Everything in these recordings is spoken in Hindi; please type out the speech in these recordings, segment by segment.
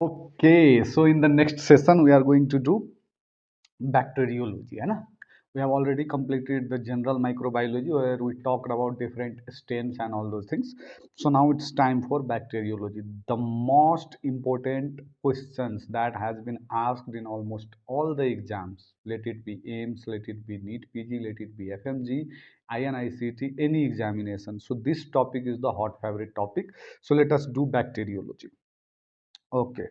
Okay, so in the next session we are going to do bacteriology, है ना? We have already completed the general microbiology where we talked about different strains and all those things. So now it's time for bacteriology. The most important questions that has been asked in almost all the exams. Let it be AIMS, let it be NEET PG, let it be FMG, INICT, any examination. So this topic is the hot favorite topic. So let us do bacteriology. Okay.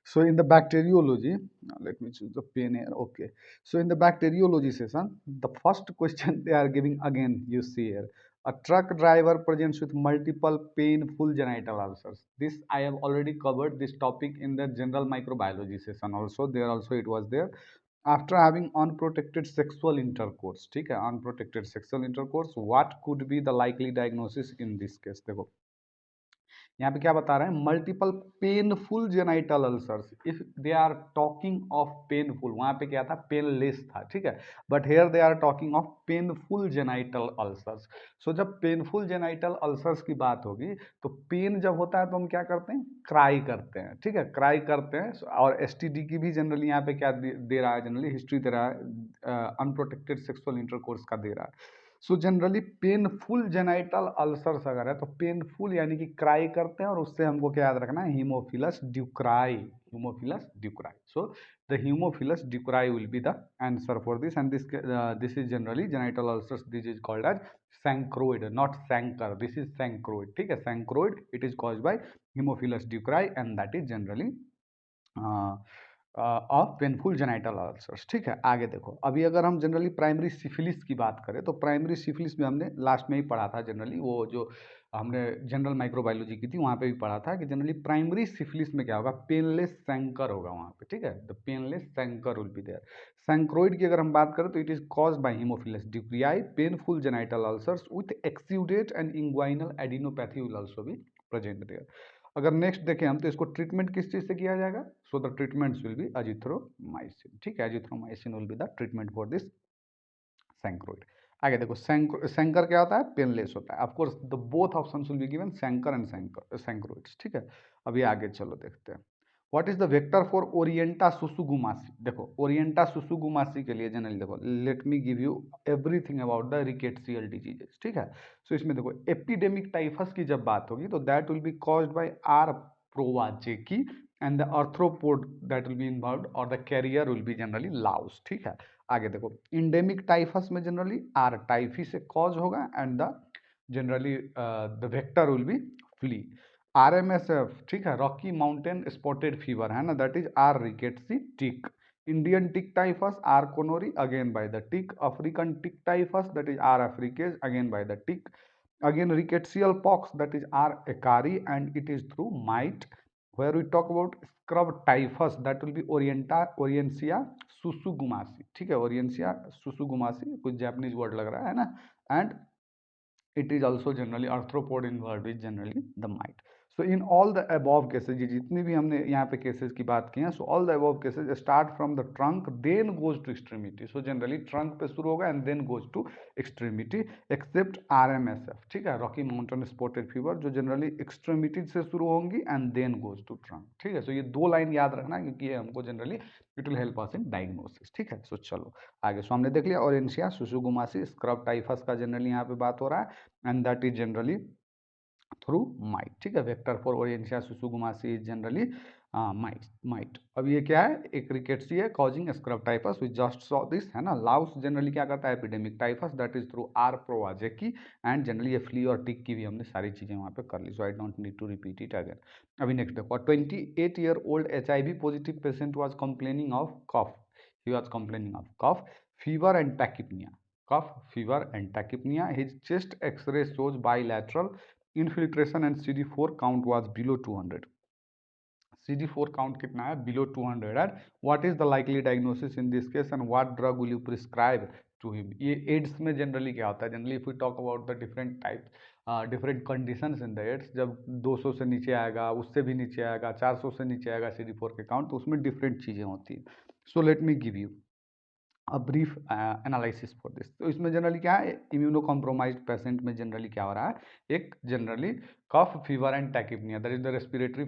So in the bacteriology, let me choose the pen here. Okay. So in the bacteriology session, the first question they are giving again, you see here. A truck driver presents with multiple painful genital ulcers. This I have already covered this topic in the general microbiology session also. There also it was there. After having unprotected sexual intercourse, ठीक है, unprotected sexual intercourse, what could be the likely diagnosis in this case? देखो यहाँ पे क्या बता रहे हैं, multiple painful genital ulcers, if they are talking of painful, वहां पे क्या था, पेनलेस था, ठीक है, but here they are talking of painful genital ulcers. So जब पेनफुल जेनाइटल अल्सर्स की बात होगी तो पेन जब होता है तो हम क्या करते हैं, क्राई करते हैं, ठीक है, क्राई करते हैं। और एसटीडी की भी जनरली यहाँ पे क्या दे रहा है, जनरली हिस्ट्री दे रहा है, अनप्रोटेक्टेड सेक्सुअल इंटरकोर्स का दे रहा है। So generally painful genital ulcers अगर है तो पेनफुल यानी कि क्राई करते हैं, और उससे हमको क्या याद रखना है, Haemophilus ducreyi, Haemophilus ducreyi. So the Haemophilus ducreyi will be the answer for this, and this is generally genital ulcers, this is called as chancroid, not chancre, this is chancroid, ठीक है, chancroid, it is caused by Haemophilus ducreyi and that is generally of painful genital ulcers, ठीक है। आगे देखो, अभी अगर हम जनरली प्राइमरी सिफिलिस की बात करें तो प्राइमरी सिफिलिस में हमने लास्ट में ही पढ़ा था, जनरली वो जो हमने जनरल माइक्रोबायोलॉजी की थी वहाँ पे भी पढ़ा था कि जनरली प्राइमरी सिफिलिस में क्या होगा, पेनलेस सैंकर होगा वहाँ पे, ठीक है, the painless chancre will be there. Chancroid की अगर हम बात करें तो it is caused by Haemophilus ducreyi, painful genital ulcers with exudate and inguinal adenopathy will also be present there. अगर नेक्स्ट देखें हम तो इसको ट्रीटमेंट किस चीज से किया जाएगा, so the treatments will be azithromycin, ठीक है, azithromycin will be the treatment for this chancroid. आगे देखो, सैंकर क्या होता है, पेनलेस होता है, of course the both options will be given, chancre and chancroids, ठीक है। अभी आगे चलो देखते हैं, what is the vector for Orientia tsutsugamushi. देखो ओरिएंटा सुसुगुमासी के लिए जनरली देखो, let me give you everything about the rickettsial diseases, ठीक है। सो इसमें देखो एपिडेमिक टाइफस की जब बात होगी तो that will be caused by R prowazekii and the arthropod that will be involved, और the carrier will be generally louse, ठीक है। आगे देखो, इंडेमिक टाइफस में जनरली आर टाइफी से कॉज होगा and the generally the vector will be flea. RMSF, ठीक है, रॉकी माउंटेन स्पॉटेड फीवर है ना, that is R rickettsii tick. Indian tick typhus R conorii again by the tick. African tick typhus that is R africae again by the tick. Again, rickettsial pox, that is R. acari, and it is through mite. Where we talk about scrub typhus, that will be Orientia susugumasi, ठीक है, Orientia susugumasi, कुछ जापानीज वर्ड लग रहा है ना, and it is also generally arthropod involved is generally the mite. So in all the above cases, ये जितनी भी हमने यहाँ पे cases की बात की हैं, so all the above cases start from the trunk then goes to extremity. So generally trunk पे शुरू होगा and then goes to extremity except RMSF, ठीक है, Rocky Mountain Spotted Fever, जो generally extremity से शुरू होंगी and then goes to trunk, ठीक है। So ये दो लाइन याद रखना क्योंकि ये हमको generally it will help us in diagnosis, ठीक है। So चलो आगे, सो हमने देख लिया ओरेंशिया सुसुगुमासी, स्क्रब टाइफस का जनरली यहाँ पे बात हो रहा है, and that is generally through mite, ठीक है। Vector for Orientia tsutsugamushi is generally mite. अब ये क्या है, एक रिकेट्सी है causing scrub typhus, we just saw this, है ना। लाउस जनरली क्या करता है, epidemic typhus, that is through R prowazekii, and generally ये फ्ली और टिक की भी हमने सारी चीजें वहां पे कर ली, so I don't need to repeat it again. अभी नेक्स्ट देखो, 28-year-old HIV positive patient was complaining of cough, he was complaining of cough, fever and tachypnoea, cough, fever and tachypnea. His chest X-ray shows bilateral infiltration and CD4 count was below 200. CD4 count कितना है, below 200. And what is the likely diagnosis in this case and what drug will you prescribe to him? ये एड्स में जनरली क्या होता है, generally if we talk about the different types, different conditions in the AIDS, जब 200 से नीचे आएगा, उससे भी नीचे आएगा, 400 से नीचे आएगा CD4 के काउंट, तो उसमें डिफरेंट चीज़ें होती हैं। So let me give you a brief analysis for this. तो इसमें जनरली क्या है, इम्यूनो कॉम्प्रोमाइज्ड पेशेंट में जनरली क्या हो रहा है, एक generally cough, fever and tachypnoea, that is the respiratory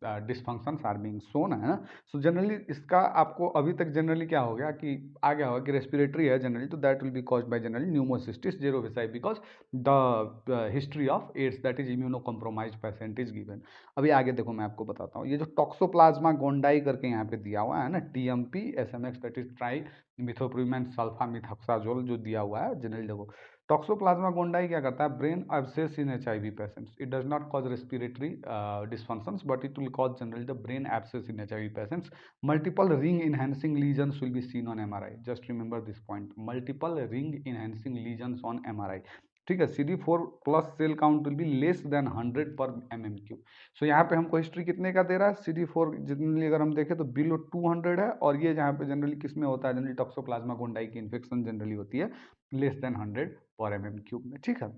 dysfunctions are being shown, है ना। सो जनरली इसका आपको अभी तक जनरली क्या हो गया कि आ गया होगा कि रेस्पिरेटरी है जनरली, तो that will be caused by generally Pneumocystis jirovecii because the history of AIDS that is immuno compromise patient is given. अभी आगे देखो मैं आपको बताता हूँ, ये जो टॉक्सोप्लाज्मा गोंडाई करके यहाँ पे दिया हुआ है ना, TMP SMX that is trimethoprim sulfamethoxazole जो दिया हुआ है जनरली, देखो टॉक्सोप्लाज्मा गोंडाई क्या करता है, brain abscess in HIV patients, it does not cause respiratory dysfunctions but it will cause generally the brain abscess in HIV patients. Multiple ring enhancing lesions will be seen on MRI. Just remember this point, multiple ring enhancing lesions on MRI, ठीक है। CD4 plus cell count will be less than 100 per mm3। सो यहाँ पे हमको हिस्ट्री कितने का दे रहा है, CD4 जनरली अगर हम देखें तो बिलो 200 है, और ये जहाँ पे जनरली किस में होता है, जनरली टॉक्सोप्लाज्मा गोंडाई की इन्फेक्शन जनरली होती है लेस देन 100 पर mm3 में, ठीक है।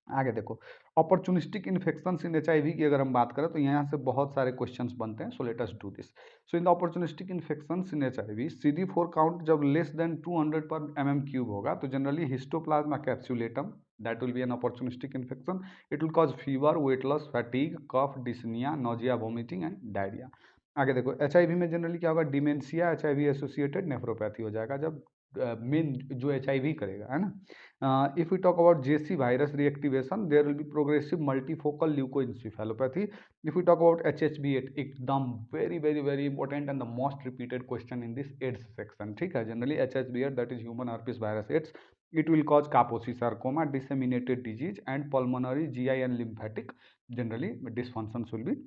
आगे देखो, अपॉर्चुनिस्टिक इन्फेक्शंस इन एचआईवी की अगर हम बात करें तो यहाँ से बहुत सारे क्वेश्चंस बनते हैं, so let us do this. So in the opportunistic infections in HIV CD4 count जब लेस देन 200 पर mm3 होगा तो generally histoplasma capsulatum that will be an opportunistic infection, it will cause fever, weight loss, fatigue, cough, dyspnoea, nausea, vomiting and diarrhoea. आगे देखो, एचआईवी में जनरली क्या होगा, डिमेंशिया, एचआईवी एसोसिएटेड नेफ्रोपैथी हो जाएगा जब मेन जो एचआईवी करेगा, है ना। If we talk about JC virus reactivation, there will be progressive multifocal leukoencephalopathy. If we talk about HHV8, एकदम very important and the most repeated question in this AIDS section, ठीक है। Generally HHV8 that is human herpes virus AIDS, it will cause Kaposi sarcoma, disseminated disease and pulmonary, GI and lymphatic generally dysfunctions will be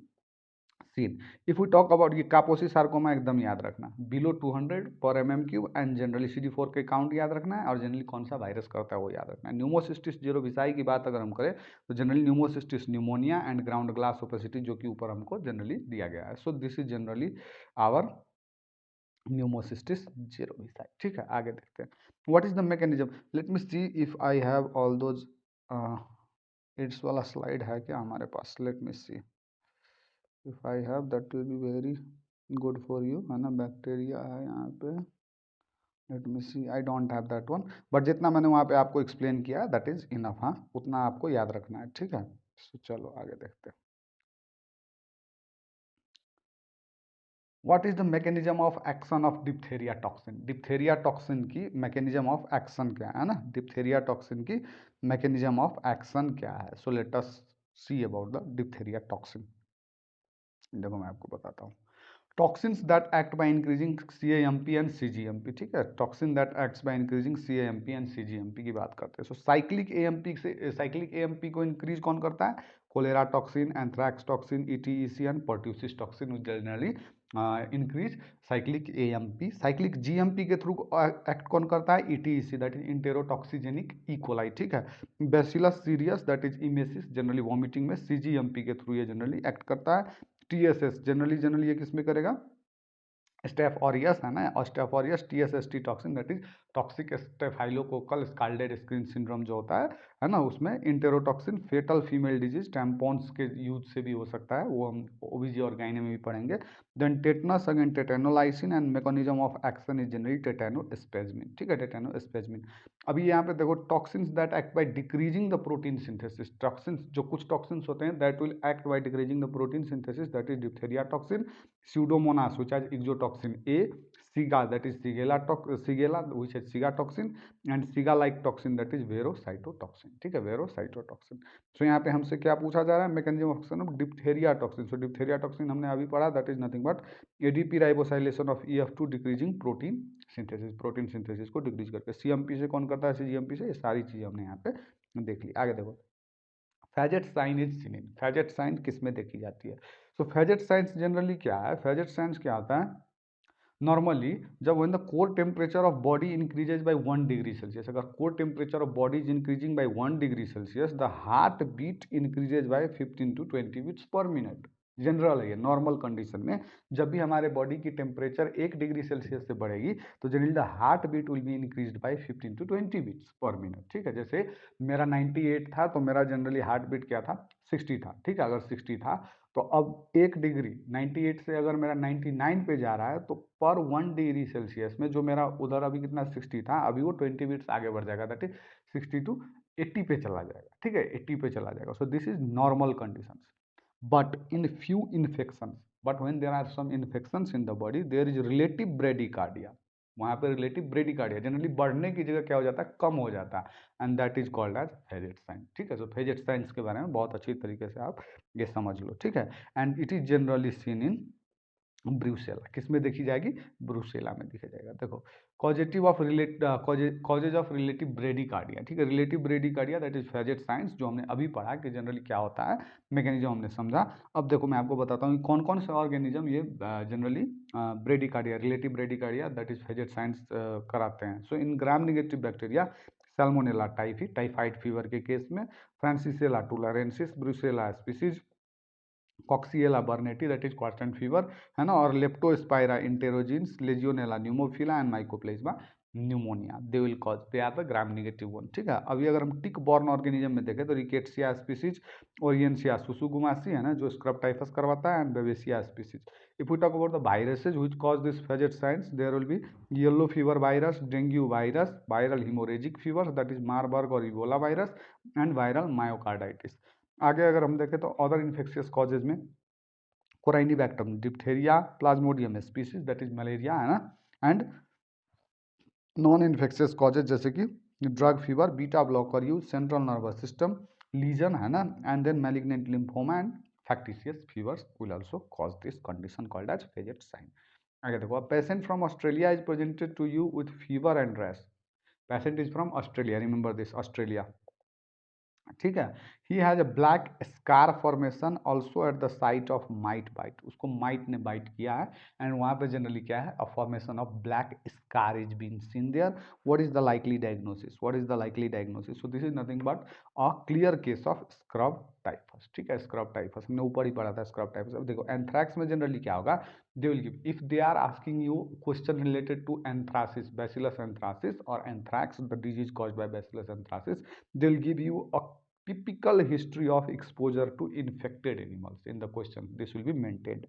seen. If we talk about ये कापोसी सार्कोमा एकदम याद रखना, below 200 per mm3 and generally CD4 के काउंट याद रखना है, और जनरली कौन सा वायरस करता है वो याद रखना है। न्यूमोसिस्टिस जेरोविसाई की बात अगर हम करें तो generally Pneumocystis pneumonia and ground glass opacity जो कि ऊपर हमको जनरली दिया गया है। So this is generally our Pneumocystis jirovecii, ठीक है। आगे देखते हैं, what is the mechanism, let me see if I have all those its वाला स्लाइड है क्या हमारे पास, let me see if I have that will be very good for you, है ना। बैक्टीरिया है यहाँ पे, late me see, I don't have that one, but जितना मैंने वहाँ पे आपको एक्सप्लेन किया दैट इज इनफ, हाँ उतना आपको याद रखना है, ठीक है। So, चलो आगे देखते हैं, what is the mechanism of action of diphtheria toxin. Diphtheria toxin की मैकेनिज्म ऑफ एक्शन क्या है ना, डिप्थेरिया टॉक्सिन की मैकेनिज्म ऑफ एक्शन क्या है। सो let us see about the diphtheria toxin. देखो मैं आपको बताता हूँ, toxins that act by increasing CAMP and CGMP, ठीक है। Toxin that acts by increasing CAMP and CGMP की बात करते हैं। सो साइक्लिक AMP से, साइक्लिक AMP को इंक्रीज कौन करता है, cholera toxin, anthrax toxin, ETEC and pertussis toxin generally increase cyclic AMP। Cyclic GMP के थ्रू एक्ट कौन करता है, ETEC that is enterotoxigenic E coli, ठीक है। Bacillus cereus that is emesis generally vomiting में CGMP के थ्रू ये जनरली एक्ट करता है। TSS जनरली ये किस में करेगा, स्टेफ ऑरियस है ना, और Staph aureus TSST toxin that is toxic staphylococcal scalded screen syndrome जो होता है ना, उसमें enterotoxin fetal female disease tampons के यूज से भी हो सकता है, वो हम OBG और गाइने में भी पढ़ेंगे। Then tetanus again tetanolysin and mechanism of action is generally tetanospasmin, ठीक है, टेटेनोस्पेजमिन। अभी यहाँ पे देखो, toxins that act by decreasing the protein synthesis, toxins जो कुछ टॉक्सिन्स होते हैं that will act by decreasing the protein synthesis that is diphtheria toxin, Pseudomonas which has exotoxin A, Siga that is Sigela which has Sigatoxin and Siga-like toxin that is Verocytotoxin, ठीक है, Verocytotoxin। तो यहाँ पे हमसे क्या पूछा जा रहा है, mechanism of action of diphtheria toxin. So diphtheria toxin हमने अभी पढ़ा, that is nothing but ADP ribosylation of EF2 decreasing protein synthesis को डिक्रीज करके। CMP से कौन करता है, CGMP से, ये सारी चीजें हमने यहाँ पे देख ली। आगे देखो, फैजेट साइन इज सिनिन, फैजेट साइन किस में देखी जाती है। सो फैजेट साइंस जनरली क्या है, फैजेट साइंस क्या होता है, नॉर्मली जब when the core temperature of body increases by 1 degree Celsius, अगर core temperature of body is increasing by 1 degree Celsius, the heart beat increases by 15 to 20 beats per minute. General है ये, नॉर्मल कंडीशन में जब भी हमारे बॉडी की टेम्परेचर 1 डिग्री सेल्सियस से बढ़ेगी तो generally the heart beat will be increased by 15 to 20 beats per minute, ठीक है। जैसे मेरा 98 था तो मेरा जनरली हार्ट बीट क्या था, 60 था, ठीक है। अगर 60 था तो अब 1 डिग्री 98 से अगर मेरा 99 पे जा रहा है तो पर 1 डिग्री सेल्सियस में जो मेरा उधर अभी कितना 60 था, अभी वो 20 बीट्स आगे बढ़ जाएगा, दैट इज 60 to 80 पे चला जाएगा, ठीक है, 80 पे चला जाएगा। सो this is normal conditions. but in few infections, but when there are some infections in the body, there is relative bradycardia. वहाँ पे रिलेटिव ब्रेडिकार्डिया जनरली बढ़ने की जगह क्या हो जाता है, कम हो जाता है, and that is called as Faget sign. ठीक है, सो फेजेट साइंस के बारे में बहुत अच्छी तरीके से आप ये समझ लो। ठीक है, and it is generally seen in Brucella. किस में देखी जाएगी, ब्रूसेला में देखा जाएगा। देखो causative of causes of relative bradycardia. ठीक है, relative bradycardia that is Faget signs, जो हमने अभी पढ़ा कि जनरली क्या होता है, मैकेनिज्म हमने समझा। अब देखो मैं आपको बताता हूँ कौन कौन से ऑर्गेनिज्म ये generally bradycardia, relative bradycardia that is Faget signs कराते हैं। So in gram negative bacteria, Salmonella typhi, typhoid fever के केस में, Francisella tularensis, Brucella species, Coxiella burnetii that is constant fever, है ना, और Leptospira interrogans, Legionella pneumophila and Mycoplasma pneumoniae, they will cause, they are the gram negative one. ठीक है, अभी अगर हम टिक बॉर्न ऑर्गेनिज्म में देखें तो रिकेट्सिया स्पीसीज, ओरियंसिया सुसुगुमासी, है ना, जो स्क्रब टाइफस करवाता है, and Babesia species. If you talk about the viruses which cause this Faget signs, there will be yellow fever virus, dengue virus, viral haemorrhagic fever that is Marburg और Ebola virus, and viral myocarditis. आगे अगर हम देखें तो अदर इन्फेक्शियस कॉजेज में Corynebacterium, diphtheria, Plasmodium species that is malaria, है ना, एंड नॉन इन्फेक्शियस कॉजेज जैसे कि drug fever, beta blocker use, central nervous system legion, है ना, and then malignant lymphoma and factitious fevers will also cause this condition called as Faget sign. आगे देखो, a patient from Australia is presented to you with fever and rash. Patient is from Australia, remember this, Australia। ठीक है, he has a black scar formation also at the site of mite bite, उसको माइट ने बाइट किया है, एंड वहाँ पे जनरली क्या है, a formation of black scar is been seen there. What is the likely diagnosis, what is the likely diagnosis, so this is nothing but a clear case of scrub typhus. ठीक है, स्क्रब टाइफस हमने ऊपर ही पढ़ा था, स्क्रब टाइफस। अब देखो एंथ्रैक्स में जनरली क्या होगा, they will give, if they are asking you question related to anthracis, Bacillus anthracis और anthrax, the disease caused by Bacillus anthracis, they will give you a typical history of exposure to infected animals in the question. This will be maintained.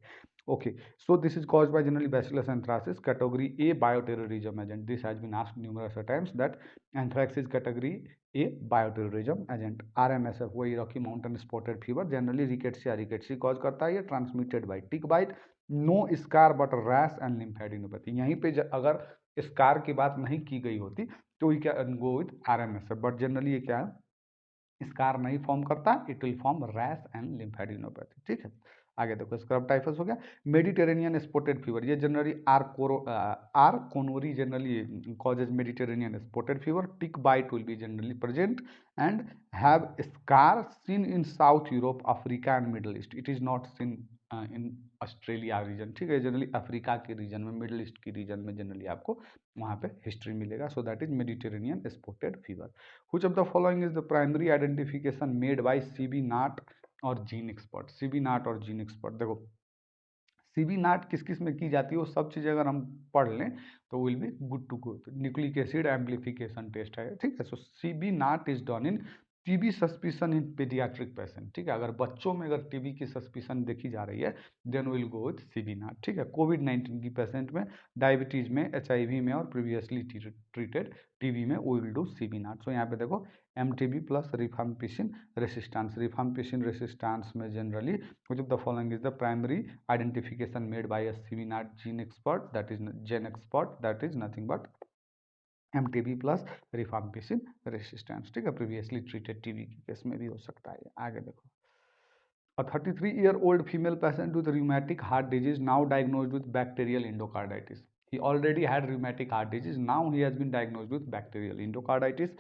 Okay, so this is caused by generally Bacillus anthracis, category A bioterrorism agent. This has been asked numerous times that anthrax is category A bioterrorism agent. RMSF वही Rocky Mountain spotted fever, generally rickettsii cause करता है, ये transmitted by tick bite, no scar but rash and lymphadenopathy. यहीं पे अगर स्कार की बात नहीं की गई होती तो we can go with RMSF, but generally ये क्या है, स्कार नहीं फॉर्म करता, it will form rash and lymphadenopathy. ठीक है, आगे देखो स्क्रब टाइफस हो गया। मेडिटेरेनियन स्पॉटेड फीवर, ये generally R conorii generally causes Mediterranean spotted fever, tick bite will be generally present and have scar seen in south Europe, Africa and Middle East, it is not seen in Australia region. ठीक है, जनरली अफ्रीका के रीजन में, मिडल ईस्ट की रीजन में जनरली आपको वहाँ पे हिस्ट्री मिलेगा। सो that is Mediterranean spotted fever. Which of the following is the primary identification made by CB नाट और जीन एक्सपर्ट, CB नाट और जीन एक्सपर्ट। देखो CB नाट किस किस में की जाती है वो सब चीज़ें अगर हम पढ़ लें तो will be good to go. Nucleic acid amplification test है। ठीक है, so CB NAAT is done in TB suspicion in paediatric patient. ठीक है, अगर बच्चों में अगर टीबी की सस्पिशन देखी जा रही है then will go with CB NAAT. ठीक है, कोविड-19 की पेशेंट में, डायबिटीज में, HIV में और प्रीवियसली ट्रीटेड टीबी में वी विल डू CB नाट। सो यहाँ पे देखो MTB plus rifampicin resistance, rifampicin resistance में generally which of the following is the primary identification made by a CB NAAT gene expert, that is gen expert, that is nothing but MTB plus rifampicin resistance. ठीक है, प्रीवियसली ट्रीटेड टीबी के केस में भी हो सकता है। आगे देखो, a 33-year-old female patient with rheumatic heart disease now diagnosed with bacterial endocarditis. He already had rheumatic heart disease, now he has been diagnosed with bacterial endocarditis.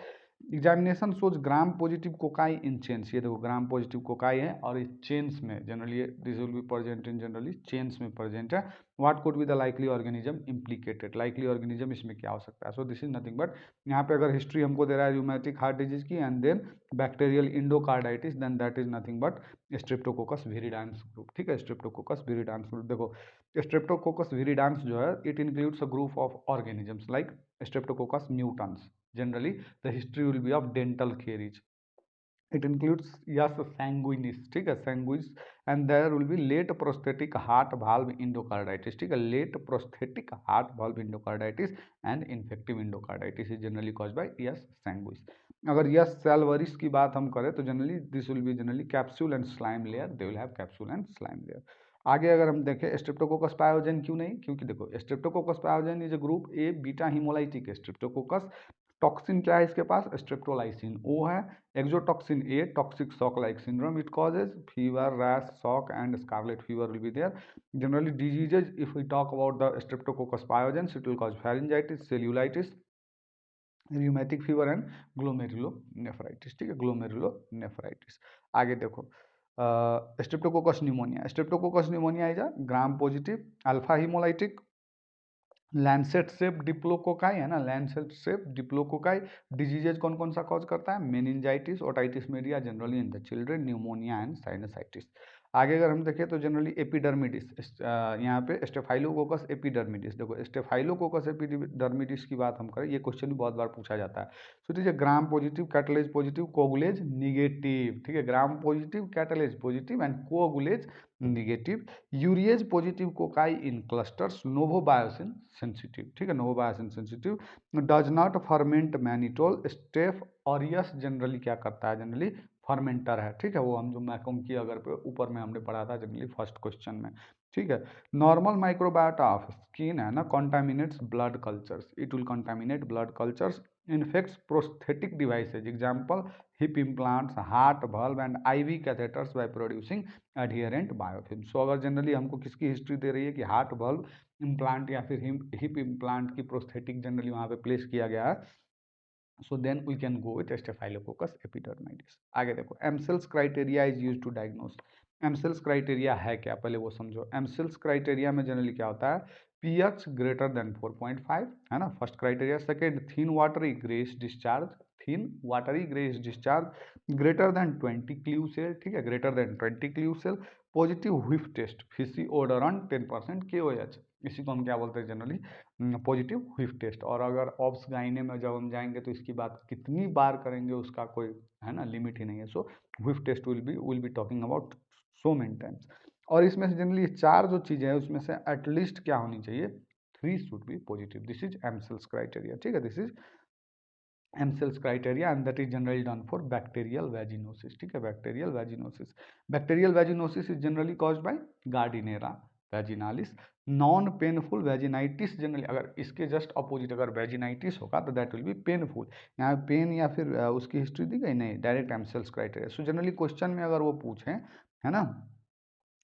Examination shows gram positive cocci in chains, ये देखो ग्राम पॉजिटिव कोकाई है और इस चेन्स में generally this will be present in generally chains में प्रेजेंट है। What could be the likely organism implicated, likely organism इसमें क्या हो सकता है। So this is nothing but, यहाँ पे अगर हिस्ट्री हमको दे रहा है र्यूमेटिक हार्ट डिजीज की and then bacterial endocarditis, then that is nothing but Streptococcus viridans group. ठीक है, स्ट्रेप्टोकोकस विरिडांस ग्रुप। देखो स्ट्रेप्टोकोकस विरिडांस जो है it includes a group of organisms like Streptococcus mutans. Generally, the history will be of dental caries. It includes yes sanguinis, ठीक है, sanguis, and there will be late prosthetic heart valve endocarditis। ठीक है, late prosthetic heart valve endocarditis and infective endocarditis is generally caused by yes sanguis। अगर यस सैल्वरिस की बात हम करें तो generally this will be generally capsule and slime layer, they will have capsule and slime layer. आगे अगर हम देखें स्ट्रेप्टोकोकस पायोजन क्यों नहीं, क्योंकि देखो Streptococcus pyogenes is a group A beta haemolytic streptococcus. Toxin क्या है इसके पास, स्ट्रेप्टोलाइसिन ओ है। Exotoxin A toxic shock like syndrome, it causes fever, rash, shock and scarlet fever will be there. Generally diseases if we talk about the Streptococcus pyogenes it will cause pharyngitis, cellulitis, rheumatic fever and glomerulonephritis. ठीक है, ग्लोमेरुलोनेफ्राइटिस। आगे देखो Streptococcus pneumoniae, Streptococcus pneumoniae is a gram positive alpha haemolytic Lancet shape diplococci है ना, लैंसेट सेप डिप्लोकोकाई। डिजीजेज कौन कौन सा कॉज करता है, meningitis, otitis media generally in the children, pneumonia and sinusitis. आगे अगर हम देखें तो जनरली एपिडर्मिडिस, यहाँ पे स्टेफाइलोकोकस एपिडर्मिडिस। देखो स्टेफाइलोकोकस एपिडर्मिडिस की बात हम करें, ये क्वेश्चन भी बहुत बार पूछा जाता है। So it is gram positive catalase positive coagulase negative. ठीक है, gram positive catalase positive and coagulase negative. Urease positive cocci in clusters, novobiocin sensitive. ठीक है, novobiocin sensitive, does not ferment mannitol. Staph aureus generally क्या करता है, जनरली फर्मेंटर है। ठीक है, वो हम जो मैकोम की अगर पे ऊपर में हमने पढ़ा था जनरली फर्स्ट क्वेश्चन में। ठीक है, नॉर्मल माइक्रोबायोटा ऑफ स्किन है ना contaminates blood cultures, it will contaminate blood cultures, infects prosthetic devices, example hip implants, heart valve and IV catheters by producing adherent biofilm. So अगर जनरली हमको किसकी हिस्ट्री दे रही है कि हार्ट valve इम्प्लांट या फिर हिप इम्प्लांट की प्रोस्थेटिक जनरली वहाँ पे प्लेस किया गया है, so then we can go with staphylococcus epidermidis। आगे देखो Amsel's criteria is use to diagnose. Amsel's criteria है क्या, पहले वो समझो। एमसेल्स क्राइटेरिया में जनरली क्या होता है, पीएच ग्रेटर देन 4.5 है ना, first criteria. Second, thin watery grey discharge, thin watery grey discharge, greater than 20 clue cell. ठीक है, greater than 20 clue cell, positive whiff test, fishy odour on 10% KOH, इसी को हम क्या बोलते हैं जनरली, पॉजिटिव व्हिफ टेस्ट। और अगर ऑब्स गाइने में जब हम जाएंगे तो इसकी बात कितनी बार करेंगे उसका कोई है ना लिमिट ही नहीं है। So whiff test will be talking about so many times. और इसमें से जनरली चार जो चीज़ें हैं उसमें से एटलीस्ट क्या होनी चाहिए, 3 should be positive. This is Amsel's criteria. ठीक है, this is Amsel's criteria and that is generally done for bacterial vaginosis. ठीक है, bacterial vaginosis, bacterial vaginosis is generally caused by Gardnerella vaginalis. Non painful vaginitis generally, अगर इसके जस्ट अपोजिट अगर वेजिनाइटिस होगा तो दैट विल बी पेनफुल। यहाँ पेन या फिर उसकी हिस्ट्री दी गई नहीं, direct Amsel's criteria. So generally question में अगर वो पूछें है ना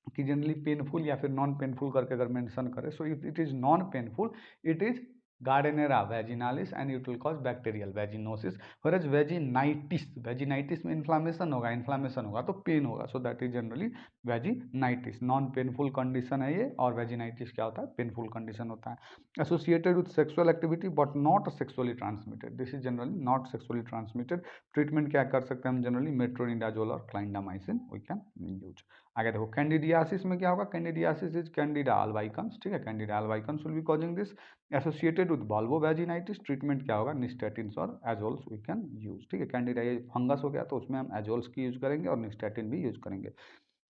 कि जनरली पेनफुल या फिर नॉन पेनफुल करके अगर मेंशन करें, so if it is non painful it is Gardnerella vaginalis and it will cause bacterial vaginosis. Whereas vaginitis, vaginitis में इन्फ्लामेशन होगा तो पेन होगा, so that is generally vaginitis. Non painful condition है ये, और वेजिनाइटिस क्या होता है, पेनफुल कंडीशन होता है। Associated with sexual activity but not sexually transmitted, this is generally not sexually transmitted. Treatment क्या कर सकते हैं हम जनरली, मेट्रोनिडाजोल और क्लाइंडामाइसिन वी कैन यूज। आगे देखो कैंडिडियासिस में क्या होगा, कैंडिडियासिस इज कैंडिडा अल्बाइकन्स। ठीक है, Candida albicans will be causing this. Associated with vulvovaginitis, treatment क्या होगा, निस्टेटिन्स और एजोल्स वी कैन यूज। ठीक है, कैंडिडा ये फंगस हो गया तो उसमें हम एजोल्स की यूज करेंगे और निस्टेटिन भी यूज करेंगे।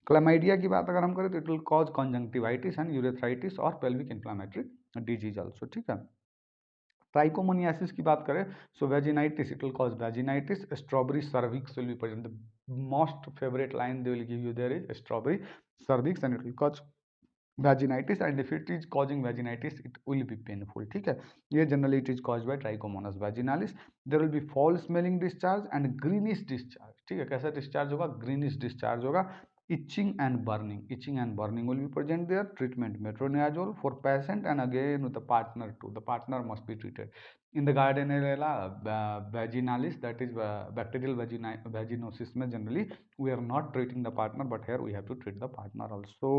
क्लैमाइडिया की बात अगर हम करें तो it will cause conjunctivitis and urethritis और पेल्विक इन्फ्लामेटरी डिजीज ऑल्सो। ठीक है, ट्राइकोमोनियासिस की बात करें, so vaginitis it will cause vaginitis. Strawberry cervix will be present, the most favourite line they will give you there is strawberry cervix and it will cause vaginitis and if it is causing vaginitis it will be painful. ठीक है, ये generally it is cause by Trichomonas vaginalis. There will B fall smelling discharge and greenish discharge. ठीक है, कैसा डिस्चार्ज होगा, ग्रीनिश डिस्चार्ज होगा। itching and burning will be present there। treatment metronidazole for patient and again with the partner too, the partner must be treated। in the Gardnerella vaginalis, that is bacterial vaginosis में generally we are not treating the partner but here we have to treat the partner also।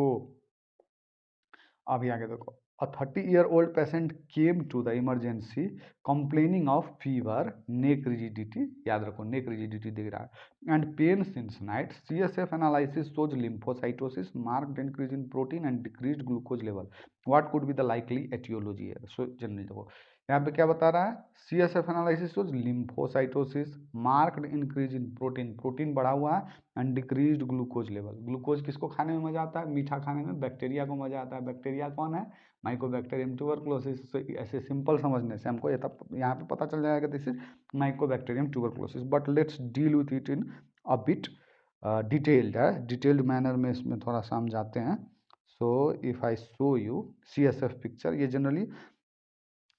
अभी आगे देखो, a 30-year-old patient came to the emergency complaining of fever, neck rigidity, याद रखो neck rigidity दिख रहा है, and pain since night। CSF analysis shows lymphocytosis, marked increase in protein and decreased glucose level। what could be the likely etiology here? so generally देखो यहाँ पे क्या बता रहा है, CSF analysis shows lymphocytosis, marked increase in protein, protein बढ़ा हुआ है, and decreased glucose level. Glucose किसको खाने में मजा आता है, मीठा खाने में बैक्टीरिया को मजा आता है। बैक्टीरिया कौन है, माइकोबैक्टीरियम ट्यूबरक्लोसिस। ऐसे सिंपल समझने से हमको ये तब यहाँ पे पता चल जाएगा this is Mycobacterium tuberculosis. But let's deal with it in a bit detailed है, डिटेल्ड मैनर में इसमें थोड़ा सा हम जाते हैं। So if I show you CSF picture, ये generally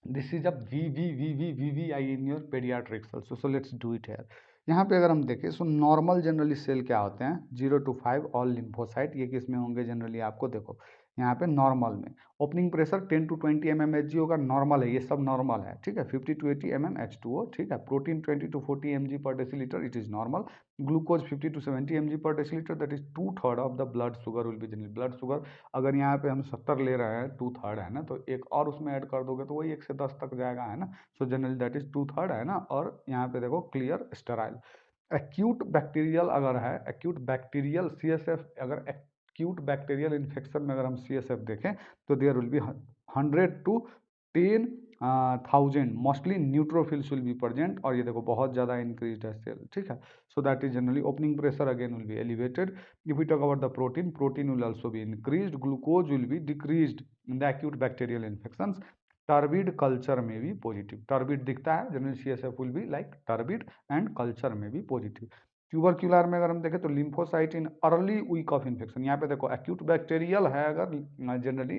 this is a VVVVVVI in your paediatrics also, so let's do it here. यहाँ पे अगर हम देखें सो नॉर्मल जनरली सेल क्या होते हैं, 0 to 5 ऑल लिम्फोसाइट, ये किस में होंगे जनरली आपको देखो यहाँ पे नॉर्मल में opening pressure 10 to 20 mm Hg होगा, नॉर्मल है, ये सब नॉर्मल है, ठीक है। 50 to 80 mm H2O, ठीक है। प्रोटीन 20 to 40 mg पर decilitre, it is normal. Glucose 50 to 70 mg पर decilitre, that is 2/3 of the blood sugar will be generally. Blood sugar अगर यहाँ पे हम 70 ले रहे हैं, 2/3 है ना, तो एक और उसमें ऐड कर दोगे तो वही 1 से 10 तक जाएगा, है ना। सो जनरली दैट इज 2/3 है ना। और यहाँ पे देखो क्लियर स्टेराइल। एक्यूट बैक्टीरियल अगर है, एक्यूट बैक्टीरियल CSF, अगर एक्यूट बैक्टीरियल इन्फेक्शन में अगर हम CSF देखें तो there will be 100 to 10,000 mostly neutrophils will be present. और ये देखो बहुत ज़्यादा इंक्रीज है सेल, ठीक है। So that is generally opening pressure again will be elevated. If we talk about the protein, protein will also be increased, glucose will be decreased in the acute bacterial infections. Turbid culture में भी पॉजिटिव, टर्बिड दिखता है generally CSF will be like turbid and culture में भी पॉजिटिव। ट्यूबरक्यूलर में अगर हम देखें तो lymphocyte in early week of infection, यहाँ पे देखो एक्यूट बैक्टीरियल है अगर जनरली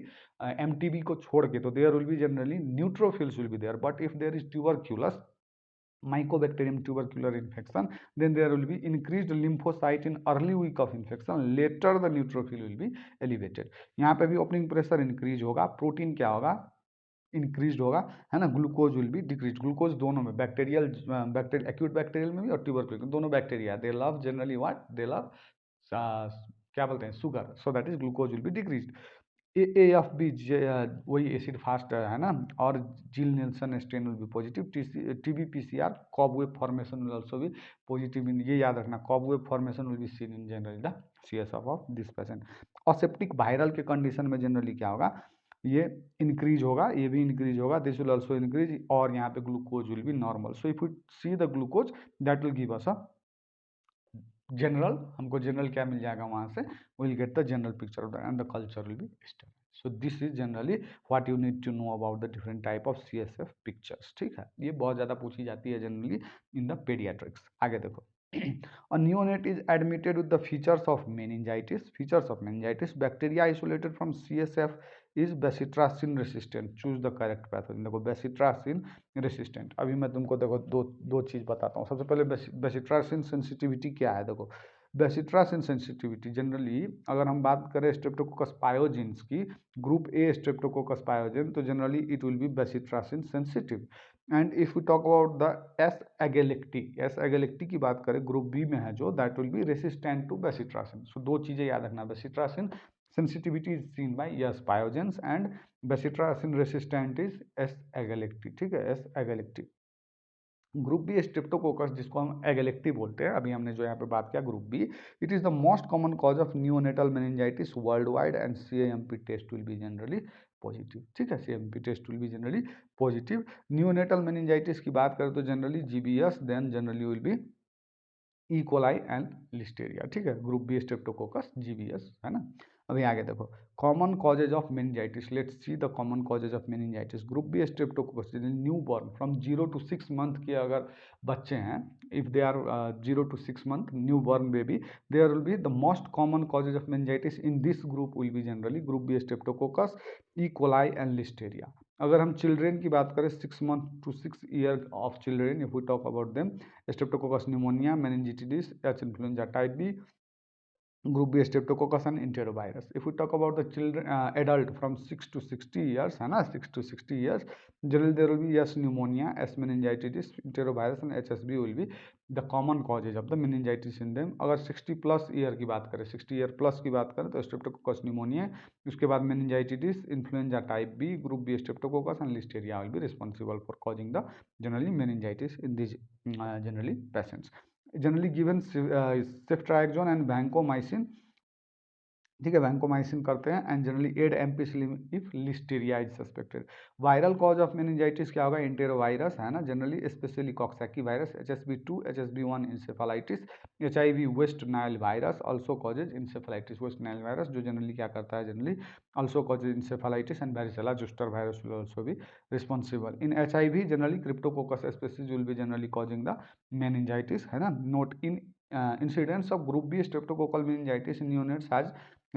MTB को छोड़ के, तो there will be generally neutrophils will be there. But if there is tuberculous Mycobacterium tubercular infection, then there will be increased lymphocyte in early week of infection, later the neutrophil will be elevated। यहाँ पे भी ओपनिंग प्रेशर इंक्रीज होगा, प्रोटीन क्या होगा, इंक्रीज होगा, है ना। Glucose will be decrease, glucose दोनों में, बैक्टीरियल एक्यूट बैक्टीरियल में भी और ट्यूबरक्यूलर दोनों bacteria, they love generally what, they love क्या बोलते हैं, sugar. So that is glucose will be decrease. AFB वही एसिड फास्ट है ना। और जिल Nelson strain will be positive. TB PCR cobweb formation will also B positive in, ये याद रखना, cobweb formation will be seen in generally the CSF of this patient. Aseptic viral के कंडीशन में जनरली क्या होगा, ये इंक्रीज होगा, ये भी इंक्रीज होगा, दिस विल आल्सो इंक्रीज। और यहाँ पे glucose will be normal. So if you see the glucose that will give us a general, हमको जनरल क्या मिल जाएगा वहाँ से, will get the general picture of the and the culture will be stable. So this is generally what you need to know about the different type of CSF pictures, ठीक है। ये बहुत ज़्यादा पूछी जाती है जनरली इन द पेडियाट्रिक्स। आगे देखो A neonate is admitted with the features of meningitis. Features of meningitis: bacteria isolated from CSF is bacitracin resistant. Choose the correct pathogen। देखो bacitracin resistant, अभी मैं तुमको देखो दो चीज़ बताता हूँ। सबसे पहले bacitracin सेंसिटिविटी क्या है, देखो बेसिट्रासिन सेंसिटिविटी जनरली अगर हम बात करें स्ट्रेप्टोकोकस पायोजेंस की, ग्रुप A स्ट्रेप्टोकोकस पायोजेन, तो generally it will be bacitracin sensitive. And if you talk about the S agalactiae की बात करें, ग्रुप B में है जो, that will be resistant to bacitracin. So दो चीज़ें याद रखना, bacitracin sensitivity is seen by yes pyogens and bacitracin resistant is S. agalacti, ठीक है, S. agalacti। Group B streptococcus जिसको हम एगेलेक्टी बोलते हैं, अभी हमने जो यहाँ पे बात किया group B, it is the most common cause of neonatal meningitis worldwide and CAMP test will be generally positive, ठीक है। CAMP test will be generally positive. Neonatal meningitis की बात करें तो generally GBS, then generally will be E coli and listeria, ठीक है। ग्रुप बी स्ट्रेप्टोकोकस, GBS, है ना। अभी आगे देखो common causes of meningitis, let's see the common causes of meningitis. Group B streptococcus newborn from 0 to 6 month के अगर बच्चे हैं, if they are 0 to 6 month newborn baby, there will be the most common causes of meningitis in this group will be generally group B streptococcus, E coli and listeria. अगर हम चिल्ड्रेन की बात करें 6 month to 6 year of children, if we talk about them, Streptococcus pneumoniae, meningitis, H influenzae type B, group B Streptococcus and enterovirus. If you talk about the children adult from 6 to 60 years, है ना, 6 to 60 years, generally there will be S pneumoniae, S meningitis, enterovirus and HSV will be the common causes of the meningitis in them. अगर 60+ ईयर की बात करें, 60 year प्लस की बात करें तो स्ट्रेप्टोकोकस निमोनिया, उसके बाद meningitis, influenza type B, group B Streptococcus and listeria will be responsible for causing the generally meningitis in this generally patients. Generally given ceftriaxone and vancomycin ठीक है, वैंकोमाइसिन करते हैं and generally add ampicillin if listeria is suspected. Viral cause of meningitis क्या होगा, एंटेरोवायरस है ना, generally specially coxsackie virus, HSV2 HSV1 encephalitis, HIV West Nile virus also causes encephalitis. West Nile virus जो जनरली क्या करता है, generally also causes encephalitis and varicella zoster virus will also be responsible in HIV। Generally cryptococcus species will be generally causing the meningitis है ना। Note in incidence of group B streptococcal meningitis in neonates has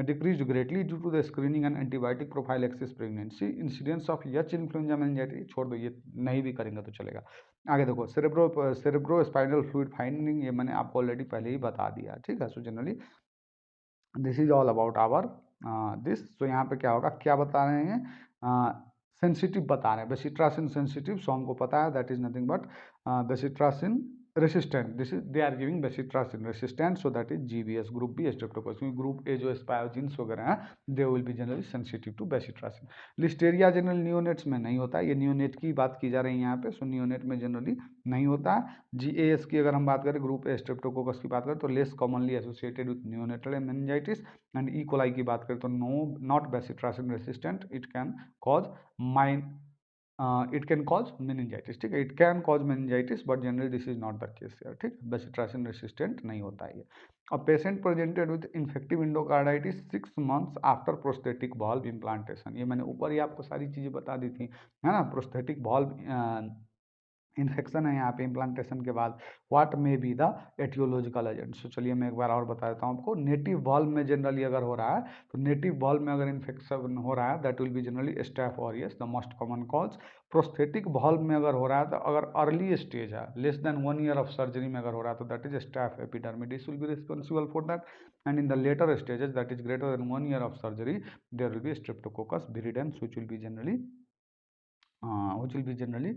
decreased greatly due to the screening and antibiotic prophylaxis pregnancy। incidence of H influenza meningitis छोड़ दो, ये नहीं भी करेंगे तो चलेगा। आगे देखो, सेरेब्रो स्पाइनल फ्लूइड फाइंडिंग, ये मैंने आपको ऑलरेडी पहले ही बता दिया, ठीक है। So generally this is all about our this. तो यहाँ पे क्या होगा, क्या बता रहे हैं, सेंसिटिव बता रहे हैं, बेसिट्रासिन सेंसिटिव। सो हमको पता है that is nothing but bacitracin resistant, this is they are giving bacitracin resistant, so that is GBS group B streptococcus, क्योंकि ग्रुप ए जो स्पायोजिन्स वगैरह हैं they will be generally sensitive to bacitracin. Listeria general neonates में नहीं होता है, ये नियोनेट की बात की जा रही है यहाँ पे। सो नियोनेट में जनरली नहीं होता है। GAS की अगर हम बात करें, ग्रुप ए स्ट्रेप्टोकोकस की बात करें, तो less commonly associated with neonatal meningitis. And E coli की बात करें तो not bacitracin resistant, it can cause it can cause meningitis, ठीक है, it can cause meningitis but generally this is not the case यार, ठीक, बेसिट्रासिन रेसिस्टेंट नहीं होता है ये। A patient presented with infective endocarditis 6 months after prosthetic valve implantation, ये मैंने ऊपर ही आपको सारी चीज़ें बता दी थी, है ना। प्रोस्थेटिक valve इन्फेक्शन है यहाँ पे इम्प्लांटेशन के बाद। What may be the aetiological agent. So चलिए मैं एक बार और बता देता हूँ आपको। नेटिव वॉल्व में जनरली अगर हो रहा है, तो नेटिव वॉल्व में अगर इन्फेक्शन हो रहा है that will be generally staph aureus the most common cause. Prosthetic valve में अगर हो रहा है, तो अगर अर्ली स्टेज है, less than 1 year of surgery में अगर हो रहा है, तो that is staph epidermidis will be responsible for that. And in the later stages that is greater than 1 year of surgery, there will be streptococcus viridans which will be generally which will be generally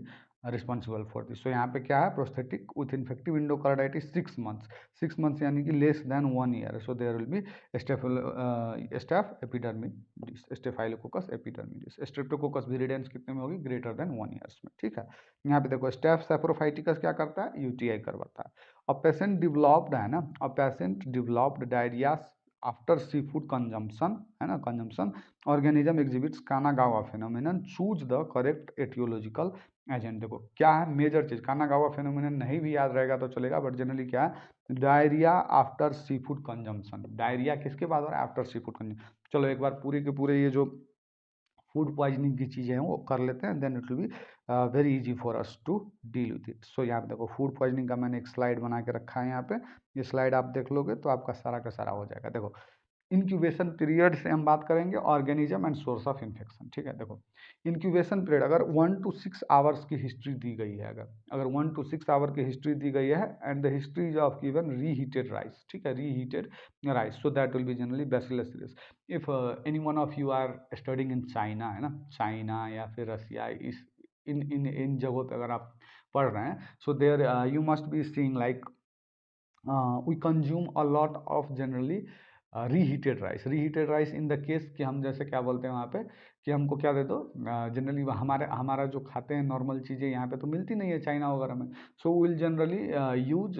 responsible for this। so यहाँ पे क्या है, prosthetic with infective endocarditis 6 months, 6 months यानी कि less than 1 year। So there will be staph epidermidis, staphylococcus epidermidis. Streptococcus viridans कितने में होगी, ग्रेटर देन 1 years में, ठीक है। यहाँ पे देखो, स्टेफ सैप्रोफाइटिकस क्या करता है, UTI करवाता है। अ पेशेंट डिवेलप्ड है ना, a patient developed diarrhoea after seafood consumption, है ना, consumption. Organism exhibits Kanagawa phenomenon, choose the correct aetiological agent. देखो क्या है मेजर चीज, कानागावा फेनोमेनन नहीं भी याद रहेगा तो चलेगा, बट जनरली क्या है, diarrhoea after seafood consumption. Diarrhoea किसके बाद हो रहा है, आफ्टर सी फूड कंजम्पशन। चलो एक बार पूरे के पूरे ये जो फूड पॉइजनिंग की चीज़ें हैं वो कर लेते हैं, then it will be very easy for us to deal with it. So यहाँ पे देखो, फूड पॉइजनिंग का मैंने एक स्लाइड बना के रखा है यहाँ पे, ये स्लाइड आप देख लोगे तो आपका सारा का सारा हो जाएगा। देखो, इंक्यूबेशन पीरियड से हम बात करेंगे, organism and source of infection, ठीक है। देखो, इंक्यूबेशन पीरियड अगर 1 to 6 आवर्स की हिस्ट्री दी गई है, अगर 1 to 6 आवर की हिस्ट्री दी गई है, and the history is of given reheated rice, ठीक है, reheated rice, so that will be generally bacillus cereus. If any one of you are studying in China, है ना, चाइना या फिर रसिया, इस इन जगहों पे अगर आप पढ़ रहे हैं, so there you must be seeing like we consume a lot of generally reheated rice in the case कि हम जैसे क्या बोलते हैं वहाँ पे, कि हमको क्या दे दो, जनरली हमारा जो खाते हैं नॉर्मल चीज़ें यहाँ पे तो मिलती नहीं है चाइना वगैरह में। So will generally use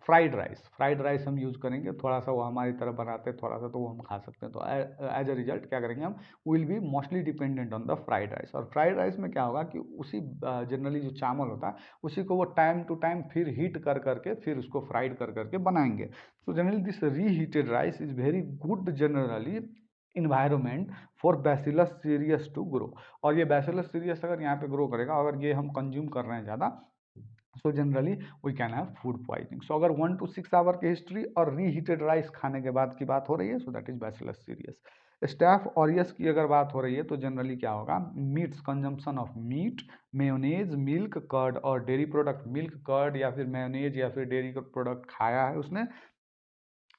fried rice हम यूज़ करेंगे, थोड़ा सा वो हमारी तरह बनाते हैं, थोड़ा सा तो वो हम खा सकते हैं। तो एज अ रिजल्ट क्या करेंगे हम, will be mostly dependent on the fried rice. और फ्राइड राइस में क्या होगा कि उसी जनरली जो चावल होता है उसी को वो टाइम टू टाइम फिर हीट कर करके फिर उसको फ्राइड कर करके बनाएंगे। So generally this reheated rice is very good generally environment for Bacillus cereus to grow। और ये Bacillus cereus अगर यहाँ पे ग्रो करेगा, अगर ये हम कंज्यूम कर रहे हैं ज़्यादा, so generally we can have food poisoning. So अगर 1 to 6 आवर की हिस्ट्री और रीहीटेड राइस खाने के बाद की बात हो रही है, so that is Bacillus cereus. Staph aureus की अगर बात हो रही है, तो जनरली क्या होगा, meats consumption of meat, mayonnaise, milk, curd और डेयरी प्रोडक्ट। मिल्क, कर्ड या फिर मेयोनेज या फिर डेयरी प्रोडक्ट खाया है उसने,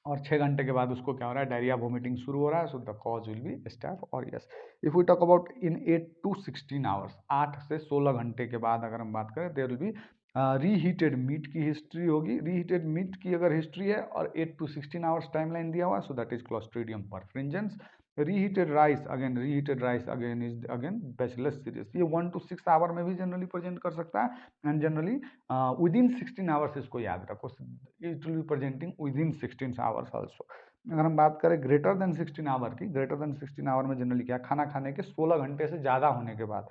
और 6 घंटे के बाद उसको क्या हो रहा है, डायरिया वोमिटिंग शुरू हो रहा है, so the cause will be staph aureus. If we talk about in 8 to 16 hours, 8 से 16 घंटे के बाद अगर हम बात करें, there will be reheated meat की हिस्ट्री होगी। रीहीटेड मीट की अगर हिस्ट्री है और 8 to 16 आवर्स टाइमलाइन दिया हुआ है, so that is Clostridium perfringens. Reheated rice again is again Bacillus cereus. ये 1 to 6 आवर में भी जनरली प्रेजेंट कर सकता है, and generally with in 16 hours, इसको याद रखो, it will B presenting with in 16 hours also. अगर हम बात करें ग्रेटर देन 16 आवर की, ग्रेटर देन 16 आवर में जनरली क्या, खाना खाने के 16 घंटे से ज़्यादा होने के बाद।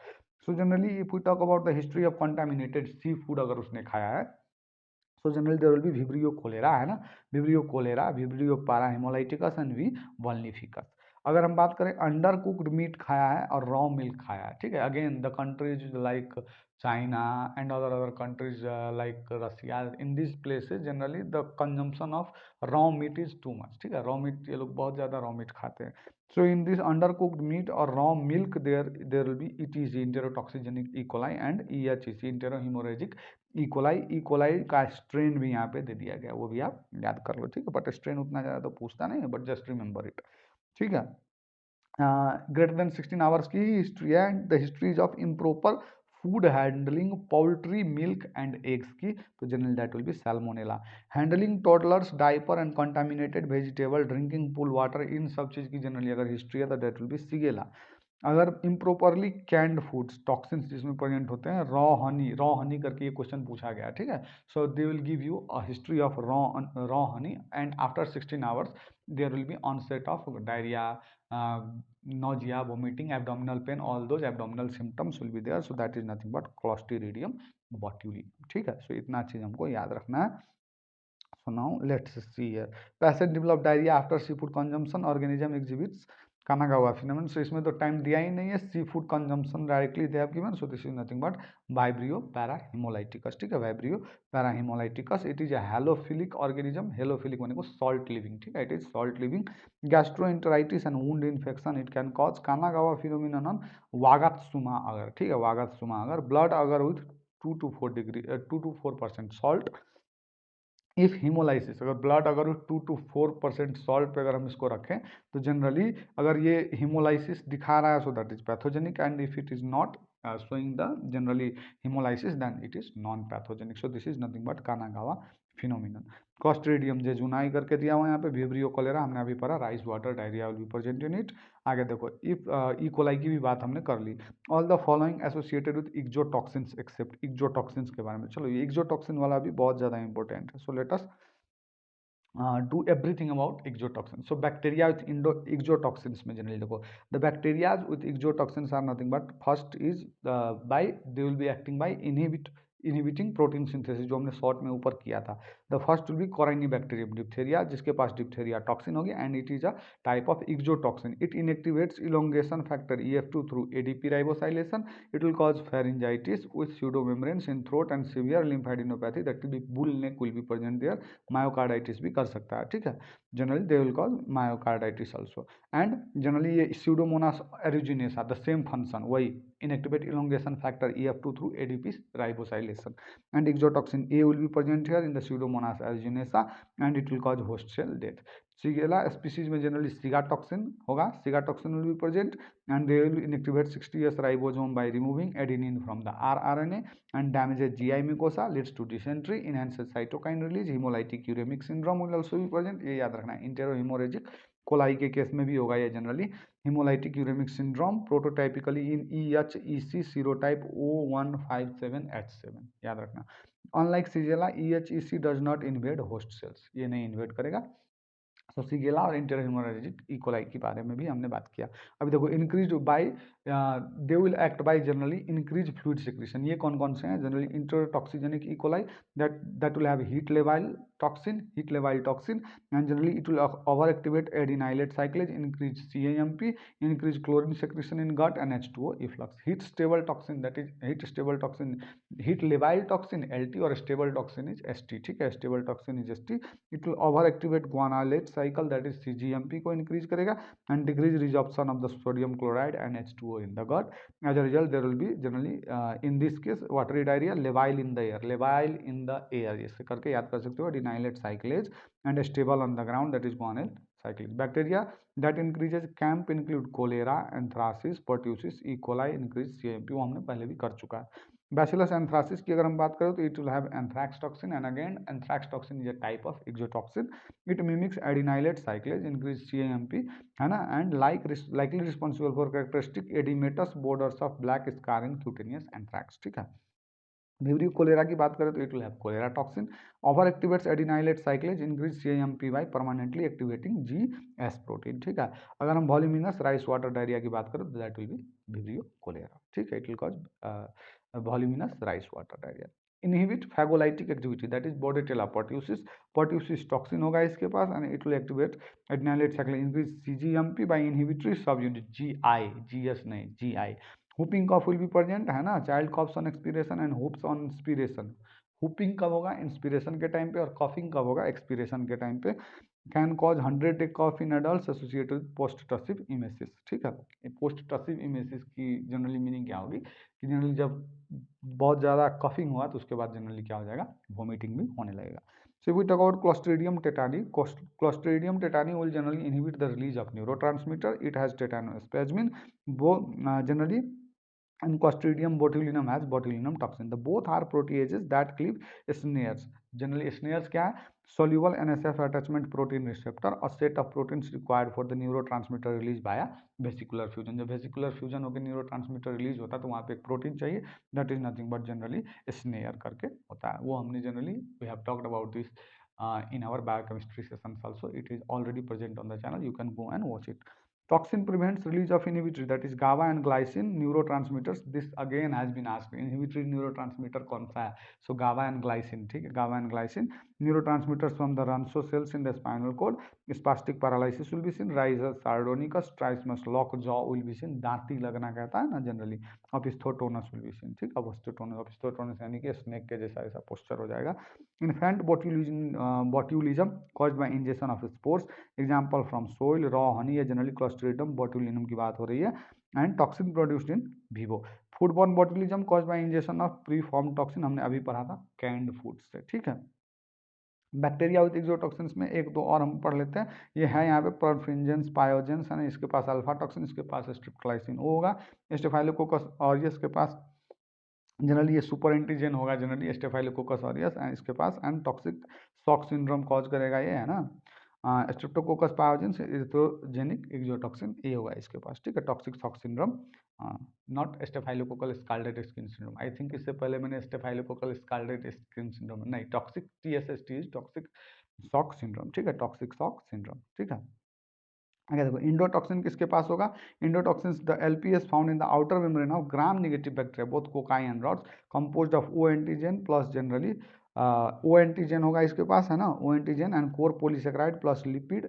So generally if we talk about the history of contaminated sea food, अगर उसने खाया है, so generally there will be vibrio cholera, है ना, विब्रियो कोलेरा, विब्रियो पारा हेमोलाइटिकस एंड वी वल्निफिकस। अगर हम बात करें अंडर कुक्ड मीट खाया है और रॉ मिल्क खाया है, ठीक है, again the countries like China and other countries like Russia, in this places generally the consumption of raw meat is too much, ठीक है, रॉ मीट, ये लोग बहुत ज़्यादा रॉ मीट खाते हैं। So in this under cooked meat और raw milk there will be ETC, enterotoxigenic E coli and EHEC, entero haemorrhagic E coli. E coli का स्ट्रेन भी यहाँ पे दे दिया गया, वो भी आप याद कर लो, ठीक है, बट स्ट्रेन उतना ज़्यादा तो पूछता नहीं है, बट जस्ट रिमेंबर इट, ठीक है। ग्रेटर देन 16 आवर्स की हिस्ट्री है, and the histories of improper food handling poultry milk and eggs की, तो general that will be Salmonella. Handling toddlers diaper and contaminated vegetable, drinking pool water, इन सब चीज़ की जनरली अगर हिस्ट्री है तो दैट विल बी सीगेला। अगर इम्प्रॉपरली कैंड फूड्स टॉक्सिन्स जिसमें प्रेजेंट होते हैं, रॉ हनी करके ये क्वेश्चन पूछा गया, ठीक है। So they will give you a history of raw honey, and after 16 hours there will be onset of diarrhoea, nausea, vomiting, abdominal pain, all those abdominal symptoms will be there. So that is nothing but Clostridium botulinum, ठीक है। सो इतना चीज हमको याद रखना है। So now let's see here. Patient develop diarrhea after seafood consumption. Organism exhibits Kanagawa phenomenon. So इसमें तो टाइम दिया ही नहीं है. Seafood consumption directly they have given. So this is nothing but Vibrio parahemolyticus. ठीक है, Vibrio parahemolyticus. It is a halophilic organism. Halophilic माने को salt living. ठीक है, it is salt living. Gastroenteritis and wound infection it can cause Kanagawa phenomenon. Wagatsuma अगर, ठीक है, Wagatsuma अगर blood अगर with 2 to 4% salt, if haemolysis, अगर ब्लड अगर 2 to 4% सॉल्ट पे अगर हम इसको रखें, तो जनरली अगर ये हीमोलाइसिस दिखा रहा है, so that is pathogenic, and if it is not showing the generally hemolysis, then it is non pathogenic. So this is nothing but Kanagawa phenomenon. Clostridium jejuni करके दिया हुआ है यहाँ पे, विब्रियो कोलेरा हमने अभी पढ़ा, rice water diarrhoea will be present in it. आगे देखो, इफ इकोलाई की भी बात हमने कर ली। All the following associated with exotoxins except, exotoxins के बारे में, चलो ये इक्जोटॉक्सिन वाला भी बहुत ज़्यादा इंपॉर्टेंट है। सो let us do everything about exotoxins. So bacteria with exotoxins में generally देखो, the bacteria with exotoxins are nothing but first is they will be acting by inhibiting protein synthesis, जो हमने शॉर्ट में ऊपर किया था। The first will be Corynebacterium diphtheria, जिसके पास डिप्थेरिया टॉक्सिन होगी, and it is a type of exotoxin. It inactivates elongation factor EF2 through ADP ribosylation. It will cause pharyngitis with pseudomembranes in throat and severe lymphadenopathy, that will be bull neck will be present there। Myocarditis भी कर सकता है, ठीक है, generally they will cause myocarditis also. And generally ये स्यूडोमोनास एरिजिनेसा द सेम फंक्शन, वही inactivate elongation factor EF2 through ADP ribosylation, and exotoxin A will be present here in the Pseudomonas aeruginosa, and it will cause host cell death. Shigella species में generally sigatoxin होगा, sigatoxin will be present, and they will inactivate 60S ribosome by removing adenine from the rRNA and damages GI mucosa, leads to dysentery, enhances cytokine release, hemolytic uremic syndrome will also be present, ये याद रखना है। enterohemorrhagic कोलाई के केस में भी होगा ये generally. hemolytic uremic syndrome prototypically in EHEC serotype O157H7, याद रखना। Unlike Shigella, EHEC does not invade host cells, ये नहीं इन्वेड करेगा। तो शिगेला और इंटेरोहेमोरेजिक इकोलाई के बारे में भी हमने बात किया। अभी देखो, increase by they will act by generally increase fluid secretion, ये कौन कौन से हैं, generally enterotoxigenic E coli, that will have heat लेवाइल toxin, and generally it will over activate adenylate cyclase, increase CAMP, increase chlorine secretion in gut, and H2O efflux. Heat stable toxin, that is heat stable toxin, heat लेवाइल टॉक्सिन LT, और स्टेबल टॉक्सिन इज ST, ठीक है, stable toxin is ST। It will over activate ग्वानालेट cycle, that is CGMP को इंक्रीज करेगा, and decrease resorption of the sodium chloride and H2O in the gut. As a result there will be generally in this case watery diarrhoea, लेवाइल in the air, लेवाइल in the air, इससे करके याद कर सकते हो, डिनाइलेट साइक्लेज and stable on the ground, that is गुआनिल cyclic bacteria that increases camp include cholera, anthracis, pertussis, E. coli, increase CAMP, वो हमने पहले भी कर चुका है। बैसिलस एंथ्रासिस की अगर हम बात करें तो it will have anthrax toxin, and again anthrax toxin is a type of exotoxin. It mimics adenylate cyclase, increase CAMP, है ना, and likely responsible for characteristic oedematous borders of black scar in cutaneous anthrax, ठीक है। विब्रियो कोलेरा की बात करें तो it will have cholera toxin. Over activates adenylate cyclase increase CAMPY permanently activating GS protein, ठीक है। अगर हम वॉल्यूमिनस राइस वाटर डायरिया की बात करें तो that will be vibrio cholera, ठीक है। It will cause voluminous rice water diarrhoea. Inhibit phagocytic activity that is Bordetella pertussis, pertussis toxin होगा इसके पास and it will activate adenylate cyclase increase CGMP by inhibitory subunit GI, GS नहीं GI। Whooping cough will be present, है ना, child coughs on expiration and whoops on inspiration. Whooping कब होगा? इंस्पिरेशन के टाइम पे, और कॉफिंग कब होगा? एक्सपीरेशन के टाइम पे। Can cause 100 cough in adult associated with post tussive emesis, ठीक है। पोस्ट टसिव इमेसिस की जनरली मीनिंग क्या होगी कि जनरली जब बहुत ज़्यादा कफिंग हुआ तो उसके बाद जनरली क्या हो जाएगा? वोमिटिंग भी होने लगेगा। So if we talk about Clostridium tetani, Clostridium tetani will generally inhibit the release of neurotransmitter. It has tetanospasmin. Generally, and Clostridium botulinum has botulinum toxin. The both are proteases that cleave snares. Generally, snares क्या है? Soluble NSF attachment protein receptor, a set of proteins required for the neurotransmitter release via vesicular fusion. जब vesicular fusion होकर neurotransmitter release होता है तो वहाँ पे एक प्रोटीन चाहिए, that is nothing but generally snare करके होता है। वो हमने generally we have talked about this in our biochemistry sessions also. It is already present on the channel. You can go and watch it. Toxin prevents release of inhibitory, that is GABA and glycine neurotransmitters. This again has been asked, inhibitory neurotransmitter कौन सा है? So GABA and glycine, ठीक है, GABA and glycine neurotransmitters from the Ranso cells in the spinal cord. Spastic paralysis will be seen. Rhizus sardonicus, trismus lock jaw will be seen. Danti लगना कहता है ना generally. Opisthotonus will be seen, ठीक है। Opisthotonus यानी कि स्नेक के जैसा ऐसा पोस्चर हो जाएगा। Infant botulism caused by ingestion of spores. Example from soil, raw honey या जनरली क्लोस्ट्रीडियम बोटुलिनम की बात हो रही है। And toxin produced in vivo. Foodborne botulism cause by injection of pre form toxin, हमने अभी पढ़ा था कैंड फूड से, ठीक है। बैक्टीरिया विद एक्सोटॉक्सिन्स में एक दो और हम पढ़ लेते हैं। ये है यहाँ पे परफिंजेंस, पायोजेंस है ना, इसके पास अल्फा टॉक्सिन, इसके पास स्ट्रिप्टोलाइसिन ओ होगा। स्टेफाइलोकोकस ऑरियस के पास जनरली ये सुपर एंटीजन होगा, जनरली स्टेफाइलोकोकस ऑरियस, एंड इसके पास and toxic shock syndrome cause करेगा ये, है ना। Streptococcus pyogenes erythrogenic exotoxin A होगा इसके पास, ठीक है। Toxic shock syndrome, not staphylococcal scarlet skin syndrome. I think इससे पहले मैंने स्टेफाइलोकोकल स्कार्लेट स्किन सिंड्रोम नहीं, toxic TSST toxic shock syndrome, ठीक है, टॉक्सिक शॉक सिंड्रोम, ठीक है। आगे देखो, इंडोटॉक्सिन किसके पास होगा? Endotoxin the LPS found in the outer membrane of Gram negative bacteria both cocci and rods, composed of O antigen plus generally O antigen होगा इसके पास, है ना, O antigen and core polysaccharide plus lipid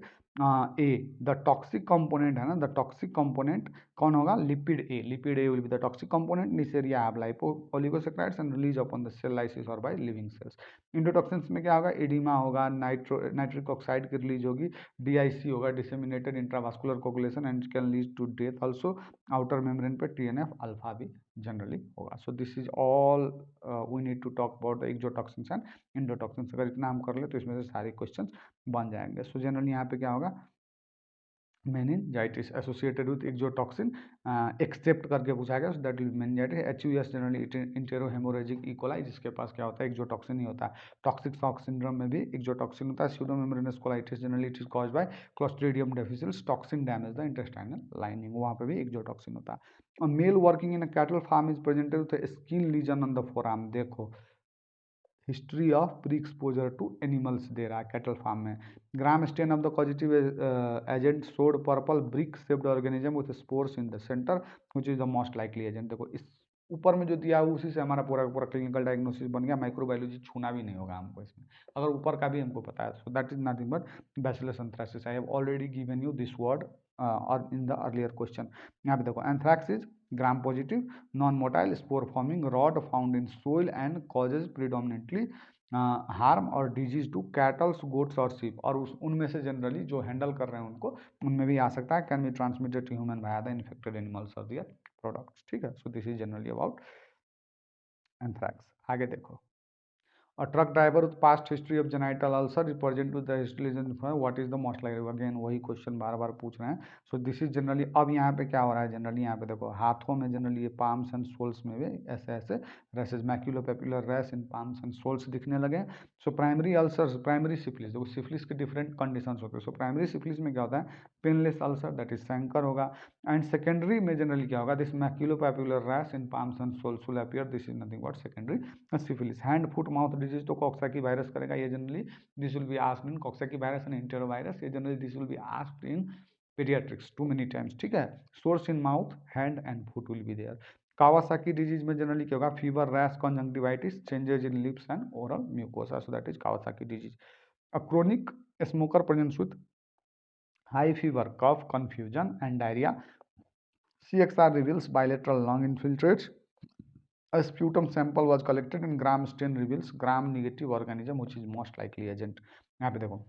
A. The toxic component है ना, द टॉक्सिक कंपोनेंट कौन होगा? Lipid A will be the toxic component. Neisseria have lipo oligosaccharides and release upon the cell lysis और बाय लिविंग सेल्स। इंडोटॉक्सिन्स में क्या होगा? एडिमा होगा, नाइट्रिक ऑक्साइड की रिलीज होगी, DIC होगा, disseminated intravascular coagulation and can lead to death also. Outer membrane पे TNF अल्फा भी जनरली होगा। So this is all we need to talk about the exotoxins and endotoxins. अगर इतना हम कर ले तो इसमें से सारे क्वेश्चन बन जाएंगे। सो जनरली यहाँ पे क्या होगा? Meningitis associated with exotoxin except करके पूछा गया, that will meningitis. HUS generally entero haemorrhagic E coli, जिसके पास क्या होता है? एक्सोटॉक्सिन ही होता है। टॉक्सिक शॉक सिंड्रोम में भी एक्सोटॉक्सिन होता है। Pseudomembranous colitis generally it is caused by Clostridium difficile toxin damage the intestinal lining, वहाँ पे भी एक्सोटॉक्सिन होता है। Male working in a cattle farm is presented with skin lesion on the forearm. देखो, history of pre exposure to animals दे रहा है कैटल फार्म में। Gram stain of the positive agent showed purple brick shaped organism with spores in the centre which is the most likely agent. देखो, इस ऊपर में जो दिया है उसी से हमारा पूरा पूरा क्लिनिकल डायग्नोसिस बन गया। माइक्रोबायोलॉजी छूना भी नहीं होगा हमको इसमें, अगर ऊपर का भी हमको पता है। So that is nothing but Bacillus anthracis. I have already given you this word और इन द अर्लियर क्वेश्चन। यहाँ पे देखो, anthrax is gram positive, non-motile, spore-forming rod found in soil and causes predominantly harm और disease to cattle, goats और sheep। और उस उनमें से जनरली जो हैंडल कर रहे हैं उनको, उनमें भी आ सकता है। Can be transmitted to human by the infected animals और दियर प्रोडक्ट्स, ठीक है। So this is generally about anthrax. आगे देखो, A truck driver with past history of genital ulcer is present with the history what is the most likely, again वही क्वेश्चन बार बार पूछ रहे हैं. सो दिस इज जनरली, अब यहाँ पे क्या हो रहा है जनरली, यहाँ पे देखो हाथों में जनरली ये पाम्स एंड सोल्स में भी ऐसे ऐसे rashes, maculopapular rash in palms and soles दिखने लगे. So primary ulcers, primary syphilis, देखो सिफिलिस के डिफरेंट कंडीशंस होते हैं. सो प्राइमरी सिफिलिस में क्या होता है, painless ulcer that is chancre होगा. एंड सेकेंडरी में जनरली क्या होगा, this maculopapular rash in palms and soles will appear, this is nothing but secondary syphilis. Hand foot mouth disease तो कॉक्साकी वायरस करेगा, ये generally this will be asked in coxsackie virus and enterovirus, ये generally this will be asked in paediatrics too many times. ठीक है, sores in mouth, hand and foot will be there. Kawasaki disease में जनरली क्या होगा, fever, rash, conjunctivitis, changes in lips and oral mucosa, so that is Kawasaki disease. A chronic smoker presents with high fever, cough, confusion, and diarrhea. CXR reveals bilateral lung infiltrates. A sputum sample was collected and gram stain reveals gram negative organism which is most likely agent. यहाँ पे देखो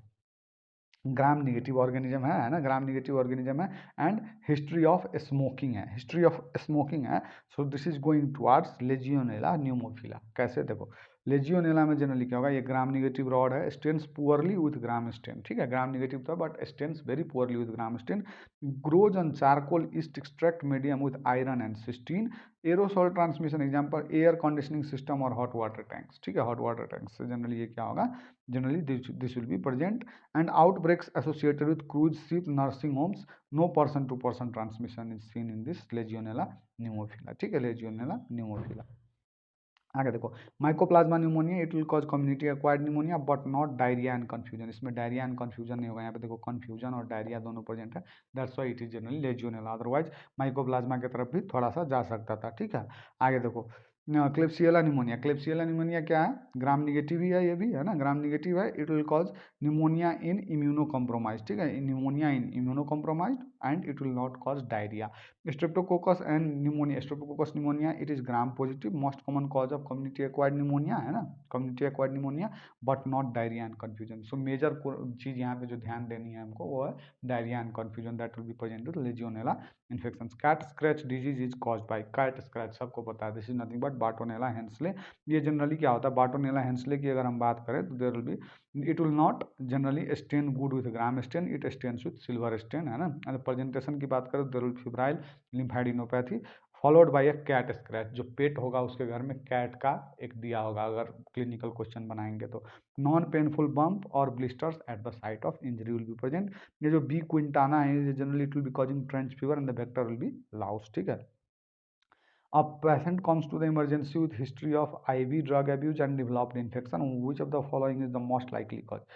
ग्राम निगेटिव ऑर्गेनिज्म है ना, ग्राम निगेटिव ऑर्गेनिज्म है. एंड हिस्ट्री ऑफ स्मोकिंग है, हिस्ट्री ऑफ स्मोकिंग है. So this is going towards Legionella pneumophila. कैसे देखो, लेजियोनेला में जनरली क्या होगा, ये ग्राम निगेटिव रॉड है, stains poorly with gram stain. ठीक है, ग्राम निगेटिव था but stains very poorly with gram stain. Grows on charcoal yeast extract medium with iron and cysteine. Aerosol transmission example air conditioning system और हॉट वाटर टैंक्स. ठीक है, हॉट वाटर टैंक्स से जनरली ये क्या होगा, generally this will be present. And outbreaks associated with cruise ship, nursing homes, no person to person transmission is seen in this legionella pneumophila. ठीक है, legionella pneumophila. आगे देखो, mycoplasma pneumonia, it will cause community acquired pneumonia but not diarrhoea and confusion. इसमें डायरिया एंड कंफ्यूजन नहीं होगा. यहाँ पे देखो कंफ्यूजन और डायरिया दोनों प्रेजेंट है, that's why it is generally Legionella. Otherwise mycoplasma की तरफ भी थोड़ा सा जा सकता था. ठीक है, आगे देखो क्लेप्सियला न्यूमोनिया. क्लेप्सियला न्यूमोनिया क्या है, ग्राम निगेटिव ही है, ये भी है ना, ग्राम निगेटिव है. It will cause pneumonia in immuno compromise. ठीक है, pneumonia in immuno compromise and it will not cause diarrhoea. Streptococcus and pneumonia, streptococcus pneumonia it is gram positive, most common cause of community acquired pneumonia है ना, community acquired pneumonia but not diarrhoea and confusion. So major चीज यहाँ पे जो ध्यान देनी है हमको वो है diarrhoea and confusion, that will be present with Legionella infection. Cat scratch disease is caused by, cat scratch सबको पता है, this is nothing but Bartonella henselae. ये जनरली क्या होता है, बार्टोनेला हेंसले की अगर हम बात करें तो there will be, it will not generally stain good with gram stain, it stains with silver stain है ना. अगर प्रेजेंटेशन की बात करें तो there will febrile lymphadenopathy followed by a cat scratch. जो पेट होगा उसके घर में कैट का एक दिया होगा अगर क्लिनिकल क्वेश्चन बनाएंगे तो. नॉन पेनफुल बम्प और blisters eight the site of injury will be present. ये जो बी क्विंटाना है ये generally it will be causing trench fever and the vector will B Laue's. ठीक है, a patient comes to the emergency with history of IV drug abuse and developed infection. Which of the following is the most likely cause?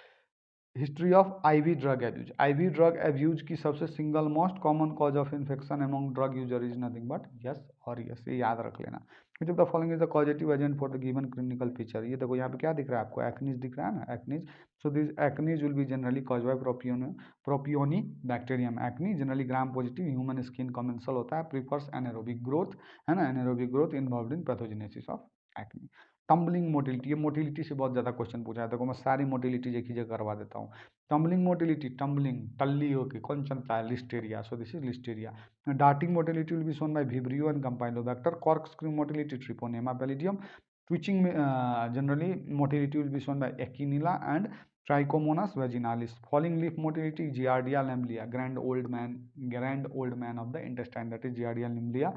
History of IV drug abuse. IV drug abuse की सबसे single most common cause of infection among drug user is nothing but yes और यस, ये याद रख लेना. Which of the following is the causative agent for the given clinical feature. ये देखो यहाँ पे क्या दिख रहा है आपको, एक्नीज दिख रहा है ना, acnes. So this acnes will be generally cause by propioni bacterium. Acne generally gram positive, human skin commensal होता है, प्रीफर्स एनारोबिक ग्रोथ है ना, anaerobic growth involve in pathogenesis of acne. Tumbling motility, ये मोटिलिटी से बहुत ज़्यादा क्वेश्चन पूछा है, देखो मैं सारी मोटिलिटी एक ही जगह करवा देता हूँ. टम्बलिंग मोटिलिटी, टम्बलिंग टल्ली होके कौन चलता है, Listeria. So this is Listeria. Darting motility will be shown by Vibrio and Campylobacter. Corkscrew motility Treponema pallidum. Twitching में generally motility will be shown by actinella and Trichomonas vaginalis. Falling leaf motility Giardia lamblia. Grand old man of the intestine, that is Giardia lamblia.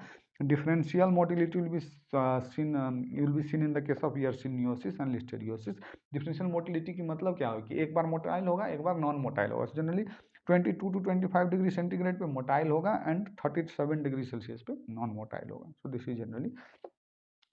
Differential motility will be seen in the case of yersiniosis and listeriosis. Differential motility की मतलब क्या होगी कि एक बार मोटाइल होगा एक बार नॉन मोटाइल होगा. जनरली 22 to 25 डिग्री सेंटीग्रेड पे मोटाइल होगा एंड 37 डिग्री सेल्सियस पे नॉन मोटाइल होगा. So this is generally.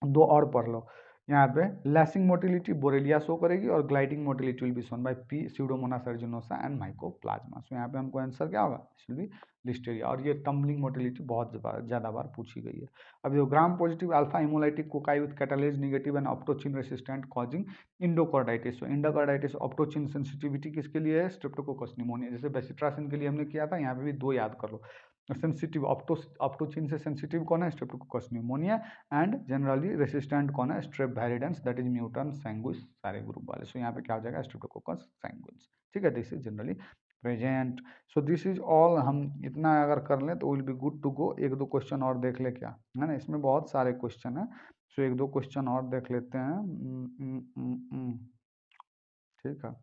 दो और पढ़ लो यहाँ पे. लैसिंग मोटिलिटी बोरेलिया शो करेगी और gliding motility will be shown by P Pseudomonas aeruginosa and Mycoplasma. So यहाँ पे हमको आंसर क्या होगा, दिस विल बी लिस्टेरिया. और ये टम्बलिंग मोटिलिटी बहुत ज़्यादा बार पूछी गई है. अब जो gram positive alpha haemolytic cocci with catalase negative and optochin resistant causing endocarditis. So endocarditis optochin sensitivity किसके लिए है, स्ट्रेप्टोकोकस निमोनिया. जैसे बेसिट्रासिन के लिए हमने किया था, यहाँ पे भी दो याद कर लो. सेंसिटिव ऑप्टोचिन से सेंसिटिव कौन है, Streptococcus pneumonia. And generally resistant कौन है, स्ट्रेप वैरिडेंस, दैट इज म्यूटन सैंगुइस सारे ग्रुप वाले. सो यहाँ पे क्या हो जाएगा, स्ट्रेप्टोकोकस सैंगुइस. ठीक है, this is generally present. So this is all, हम इतना अगर कर लें तो will be good to go. एक दो क्वेश्चन और देख ले क्या, है ना, इसमें बहुत सारे क्वेश्चन है। सो एक दो क्वेश्चन और देख लेते हैं। ठीक है,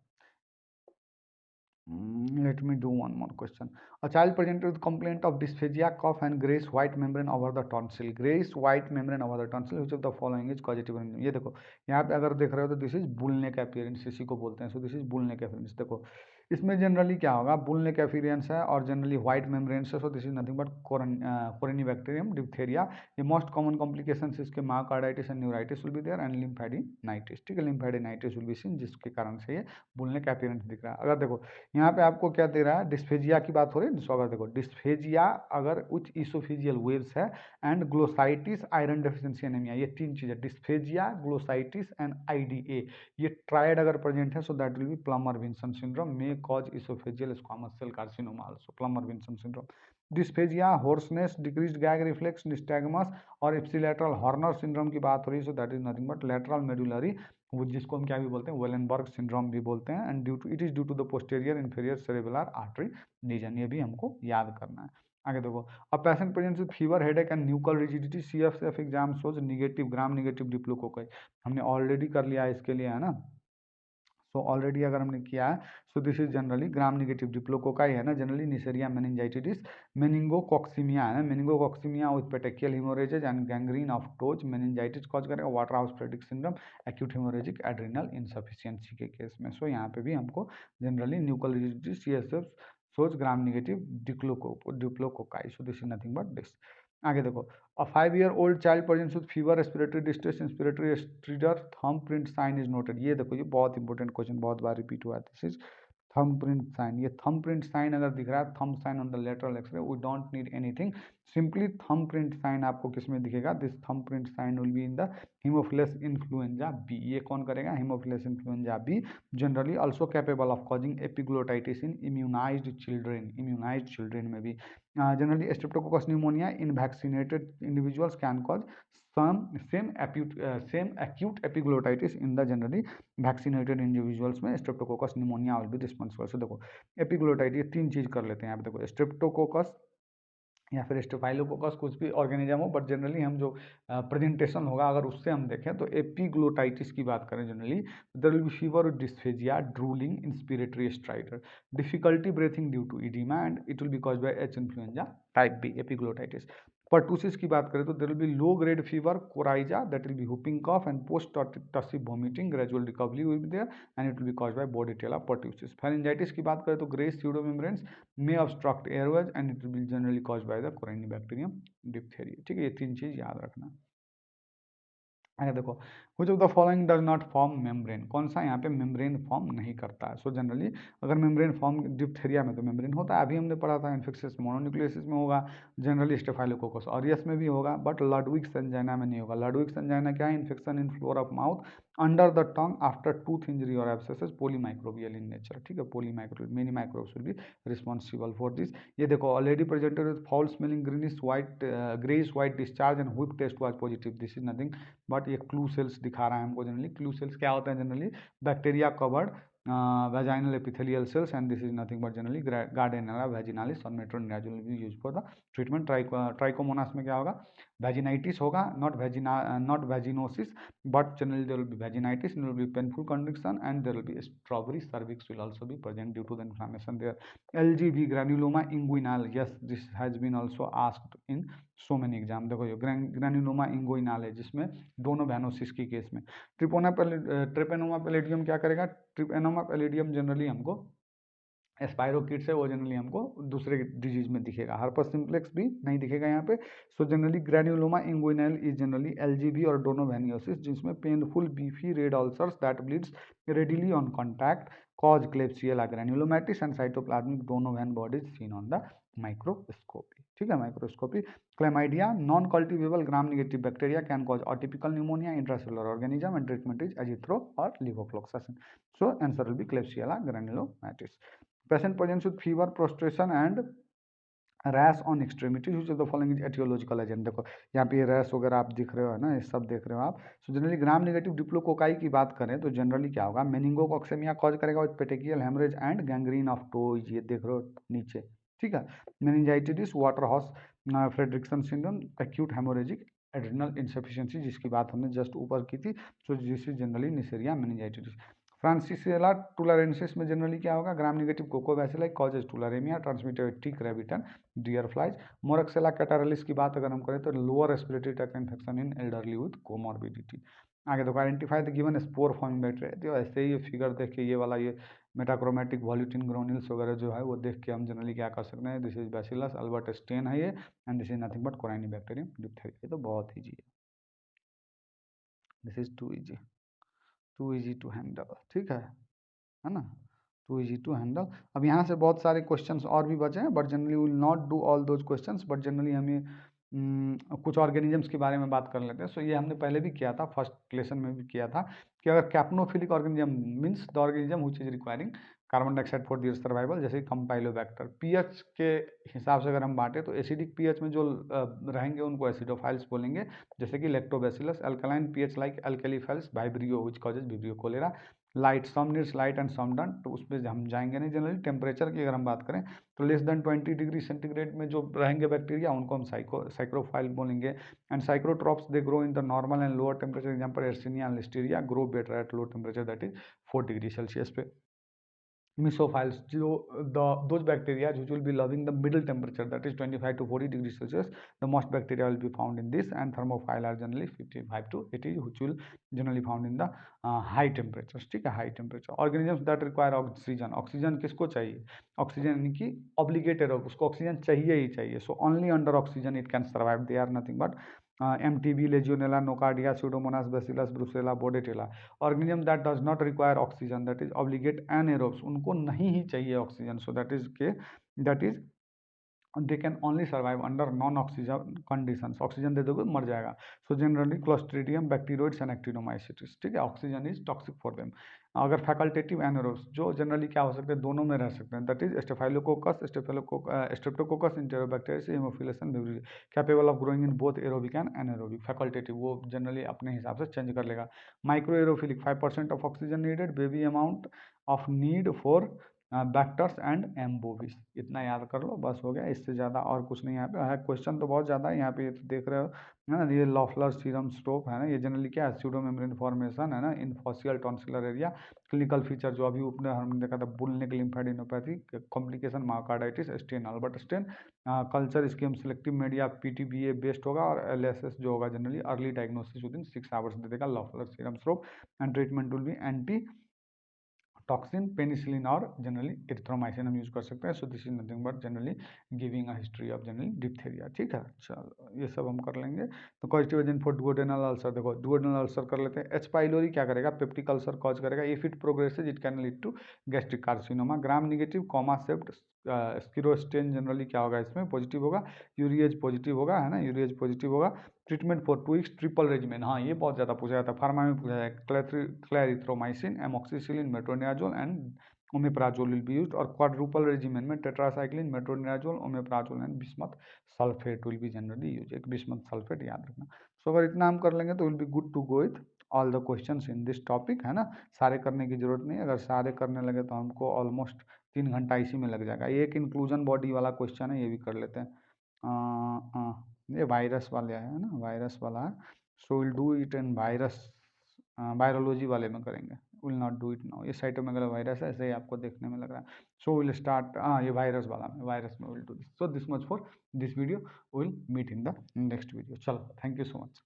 let me do one more question. A child presented with complaint of dysphagia, cough, and grayish white membrane over the tonsil. Grayish white membrane over the tonsil. Which of the following is causative? ये देखो, यहाँ पे अगर देख रहे हो तो this is bull neck appearance, इसी को बोलते हैं। So this is bull neck appearance. देखो इसमें जनरली क्या होगा, बुल नेक अपीयरेंस है और जनरली व्हाइट मेम्ब्रेन्स है। So this is nothing but Corynebacterium diphtheriae. ये मोस्ट कॉमन कॉम्प्लिकेशंस इसके myocarditis and neuritis will be there and lymphadenitis. ठीक है, लिम्फेडिनाइटिस विल बी सीन, जिसके कारण से ये बुल नेक अपीयरेंस दिख रहा है। अगर देखो यहाँ पे आपको क्या दे रहा है, डिस्फेजिया की बात हो रही है। सो अगर देखो डिस्फेजिया अगर उच्च इसोफिजियल वेव्स है and glossitis iron deficiency anaemia, ये तीन चीजें डिस्फेजिया, ग्लोसाइटिस एंड आईडीए, ये ट्रायड अगर प्रेजेंट है, so that will be Plummer Vinson syndrome, may cause oesophageal squamous cell carcinoma also, Plummer Vinson syndrome. Dysphagia, hoarseness, decreased gag reflex, nystagmus और इप्सिलैटरल हॉर्नर सिंड्रोम की बात हो रही है। So that is nothing but lateral medullary, वो जिसको हम क्या भी बोलते हैं, वेलेनबर्ग सिंड्रोम भी बोलते हैं। And due to it is due to the posterior inferior cerebellar artery lesion, ये भी हमको याद करना है। आगे देखो, a patient presents with fever, headache and nuchal rigidity, CSF exam shows negative, gram negative diplococci. हमने ऑलरेडी कर लिया है इसके लिए, है ना। सो ऑलरेडी अगर हमने किया है, so this is generally gram negative diplococci, है ना, जनरली निसेरिया मेनिंजाइटिस, मेनिंगोकॉक्सीमिया, है ना, meningococcaemia with petechial haemorrhages and gangrene of toes, meningitis cause करेगा, Waterhouse Friderichsen syndrome, acute haemorrhagic adrenal insufficiency के केस में। सो यहाँ पे भी हमको generally nuchal rigidity, CSF shows gram negative diplococci. So this is nothing but this. आगे देखो, a 5-year old child presents with fever, respiratory distress, inspiratory stridor, thumb print sign is noted। ये देखो, ये बहुत इंपॉर्टेंट क्वेश्चन, बहुत बार रिपीट हुआ है। This is thumb print sign. ये थंब प्रिंट साइन अगर दिख रहा है, thumb sign on the lateral X-ray, we don't need anything, simply thumb print sign आपको किस में दिखेगा, this thumb print sign will be in the haemophilus influenza B. ये कौन करेगा, haemophilus influenza B, generally also capable of causing epiglottitis in immunised children, immunised children में भी। Generally streptococcus pneumonia in vaccinated individuals can cause same acute epiglottitis in the generally vaccinated individuals में Streptococcus pneumoniae will be responsible. So देखो एपिग्लोटाइटिस, ये तीन चीज कर लेते हैं यहाँ पे। देखो स्ट्रेप्टोकोकस या फिर स्टेफाइलोकोकस, कुछ भी ऑर्गेनिज्म हो, बट जनरली हम जो प्रेजेंटेशन होगा अगर उससे हम देखें तो एपिग्लोटाइटिस की बात करें generally, there will be fever, dysphagia, drooling, inspiratory stridor, difficulty breathing due to oedema and it will be caused by H influenzae type B, epiglottitis. Pertussis की बात करें तो there will be low grade fever, coryza, that will be whooping cough and post tussive vomiting, gradual recovery will be there and it will be caused by Bordetella pertussis. Pharyngitis की बात करें तो grey स्यूडोमेम्ब्रेन्स may obstruct airways and it will be generally caused by the Corynebacterium diphtheria। ठीक है, ये तीन चीज याद रखना। आगे देखो, which of the following does not form membrane, कौन सा यहाँ पे मेम्ब्रेन फॉर्म नहीं करता है। सो जनरली अगर मेम्ब्रेन फॉर्म, डिप्थेरिया में तो मेम्ब्रेन होता है, अभी हमने पढ़ा था, इन्फेक्शियस मोनोन्यूक्लियोसिस में होगा, जनरली स्टेफाइलोकोकस ऑरियस में भी होगा, बट लडविग्स एंजाइना में नहीं होगा। लडविग्स एंजाइना क्या है, infection in floor of mouth under the tongue after tooth injury और एब्सेसेस, पोलीमाइक्रोबियल इन नेचर। ठीक है, polymicrobial, many microbes will be responsible for this. ये देखो already presented with foul smelling greenish white, greyish white discharge and whiff test was positive, this is nothing but ये क्लू सेल्स दिखा रहा है हमको। जनरली क्लू सेल्स क्या होता है, generally bacteria covered vaginal epithelial cells and this is nothing but generally Gardnerella vaginalis और metronidazole will be used for the treatment। Trichomonas में क्या होगा, vaginitis होगा, not vaginosis, but generally there will be vaginitis and there will be painful condition and there will be strawberry cervix will also be present due to the inflammation there। LGV granuloma inguinal, yes this has been also asked in so many exam। देखो ये ग्रेन्यूलोमा इंगुइनाल है जिसमें दोनों वैनोसिस की केस में। ट्रिपेनोमा पैलिडियम क्या करेगा, ट्रिपेनोमा पैलिडियम जनरली हमको स्पाइरोकिट्स है, वो जनरली हमको दूसरे डिजीज में दिखेगा, हर्पस सिम्प्लेक्स भी नहीं दिखेगा यहाँ पे। So generally granuloma inguinale is generally LGV और डोनोवेनियोसिस, जिसमें painful beefy red ulcers that bleeds readily on contact cause Klebsiella granulomatis and cytoplasmic Donovan bodies seen on the microscopy. ठीक है, microscopy. Chlamydia, non cultivable gram negative bacteria can cause atypical pneumonia, intracellular organism and treatment is azithro और levofloxacin. So answer will be Klebsiella granulomatis. Patient presents with fever, prostration and rash on extremities which of the following is aetiological agent. देखो यहाँ पे ये रैश वगैरह आप दिख रहे हो, है ना, ये सब देख रहे हो आप। So generally gram negative diplococci की बात करें तो जनरली क्या होगा, मेनिंगोकॉक्सेमिया कॉज करेगा with petechial haemorrhage and gangrene of toes, ये देख रहे हो नीचे, ठीक है। Meningitis, Waterhouse, Friderichsen syndrome, acute haemorrhagic adrenal insufficiency जिसकी बात हमने जस्ट ऊपर की थी। So this is generally Neisseria meningitis. Francisella tularensis में जनरली क्या होगा, gram negative coccobacilli causes tularaemia transmitted tick rabbit and dear flies. Moraxella catarrhalis की बात अगर हम करें तो lower respiratory tract infection in elderly with comorbidity. आगे देखो identify the given spore forming bacteria, तो ऐसे ही ये फिगर देख के ये वाला ये मेटाक्रोमेटिक वॉल्यूटिन ग्रोनिल्स वगैरह जो है वो देख के हम जनरली क्या कर सकते हैं, this is bacillus Albert stain है ये, and this is nothing but Corynebacterium diphtheriae. ये तो बहुत ईजी है, this is too easy to handle, ठीक है ना, टू इजी टू हैंडल। अब यहाँ से बहुत सारे क्वेश्चंस और भी बचे हैं, but generally will not do all those questions, but generally हमें कुछ ऑर्गेनिजम्स के बारे में बात कर लेते हैं। सो ये हमने पहले भी किया था, फर्स्ट लेसन में भी किया था, कि अगर capnophilic organism means the organism which is requiring carbon dioxide for their survival, जैसे कंपाइलोबैक्टर। पीएच के हिसाब से अगर हम बांटे तो एसिडिक पीएच में जो रहेंगे उनको एसिडोफाइल्स बोलेंगे, जैसे कि Lactobacillus. Alkaline pH like alkaliphiles, Vibrio which causes Vibrio cholerae. Light, some needs light and some done, तो उस पर हम जाएंगे नहीं। जनरली टेम्परेचर की अगर हम बात करें तो लेस देन 20 डिग्री सेंटीग्रेड में जो रहेंगे बैक्टीरिया उनको हम साइक्रोफाइल बोलेंगे। And psychrotrophs they grow in the normal and lower temperature, example Yersinia and Listeria grow better at low temperature that is 4 degree Celsius पे। Mesophiles, those bacteria which will be loving the middle temperature, that is 25 to 40 degrees Celsius, the most bacteria will be found in this. And thermophile are generally 55 to 80, which will generally found in the high temperatures, ठीक है, high temperature. Organisms that require oxygen, oxygen किसको चाहिए, ऑक्सीजन यानी कि ऑब्लिगेटेड, उसको ऑक्सीजन चाहिए ही चाहिए। So only under oxygen it can survive, they are nothing but MTB, Legionella, Nocardia, Pseudomonas, Bacillus, Brucella, Bordetella। Organism that does not require oxygen, that is obligate anaerobes, उनको नहीं ही चाहिए oxygen. So that is they can only survive under non oxygen condition, oxygen दे दोगे मर जाएगा। So generally Clostridium, Bacteroides and Actinomycetes, ठीक है, oxygen is toxic for them. अगर फैकल्टेटिव एनारोब्स जो जनरली क्या हो सकते हैं, दोनों में रह सकते हैं, that is Staphylococcus enterobacteria, Haemophilus and Vibrio, capable of growing in both aerobic and anaerobic. Facultative वो जनरली अपने हिसाब से चेंज कर लेगा। Microaerophilic 5% of oxygen needed, baby amount of need for बैक्टर्स एंड एम्बोबिस। इतना याद कर लो, बस हो गया, इससे ज़्यादा और कुछ नहीं यहाँ पे है। क्वेश्चन तो बहुत ज़्यादा है यहाँ पे, तो देख रहे हो है ना, ये लॉफलर सीरम स्ट्रोप है ना, ये जनरली क्या है, स्यूडो मेम्ब्रेन फॉर्मेशन है ना in faucial tonsillar area. Clinical feature जो अभी ऊपर हमने देखा था, bull neck lymphadenopathy, complication myocarditis, stain, Albert stain. Culture scheme selective media PTBA based होगा, और LSS जो होगा generally early diagnosis within 6 hours दे देगा Loeffler serum slope. And treatment will be anti toxin, penicillin और जनरली एरिथ्रोमाइसिन हम यूज कर सकते हैं। So this is nothing but generally giving a history of generally diphtheria, ठीक है। चलो ये सब हम कर लेंगे। तो causative agent for duodenal ulcer, देखो डुओडेनल अल्सर कर लेते हैं। एच पाइलोरी क्या करेगा, पेप्टिक अल्सर कॉज करेगा। If it progresses it can lead to gastric carcinoma. Gram negative comma सेप्ट स्किरोस्टेन जनरली क्या होगा, इसमें पॉजिटिव होगा। यूरिएज पॉजिटिव होगा, है ना, यूरिएज पॉजिटिव होगा। Treatment for 2 weeks triple regimen, हाँ ये बहुत ज़्यादा पूछा जाता है, फार्मा में पूछा जाएगा। Clarithromycin, amoxicillin, metronidazole and omeprazole will be used. और क्वाड्रुपल रेजिमेन में tetracycline, metronidazole, omeprazole and bismuth sulphate will be generally use. एक बिस्मथ सल्फेट याद रखना। सो अगर इतना हम कर लेंगे तो will be good to go with all the questions in this topic, है ना। सारे करने की जरूरत नहीं है, अगर सारे करने लगे तो हमको ऑलमोस्ट 3 घंटा इसी में लग जाएगा। एक इंक्लूजन बॉडी वाला क्वेश्चन है, ये भी कर लेते हैं। ये वायरस वाले है ना, वायरस वाला है। So will do it in virus, virology वाले में करेंगे, will not do it now. ये साइटोमेगालो वायरस है, ऐसे ही आपको देखने में लग रहा है। सो विल स्टार्ट, ये वायरस वाला में, वायरस में will do this. So this much for this video, will meet in the next video. चलो, थैंक यू सो मच।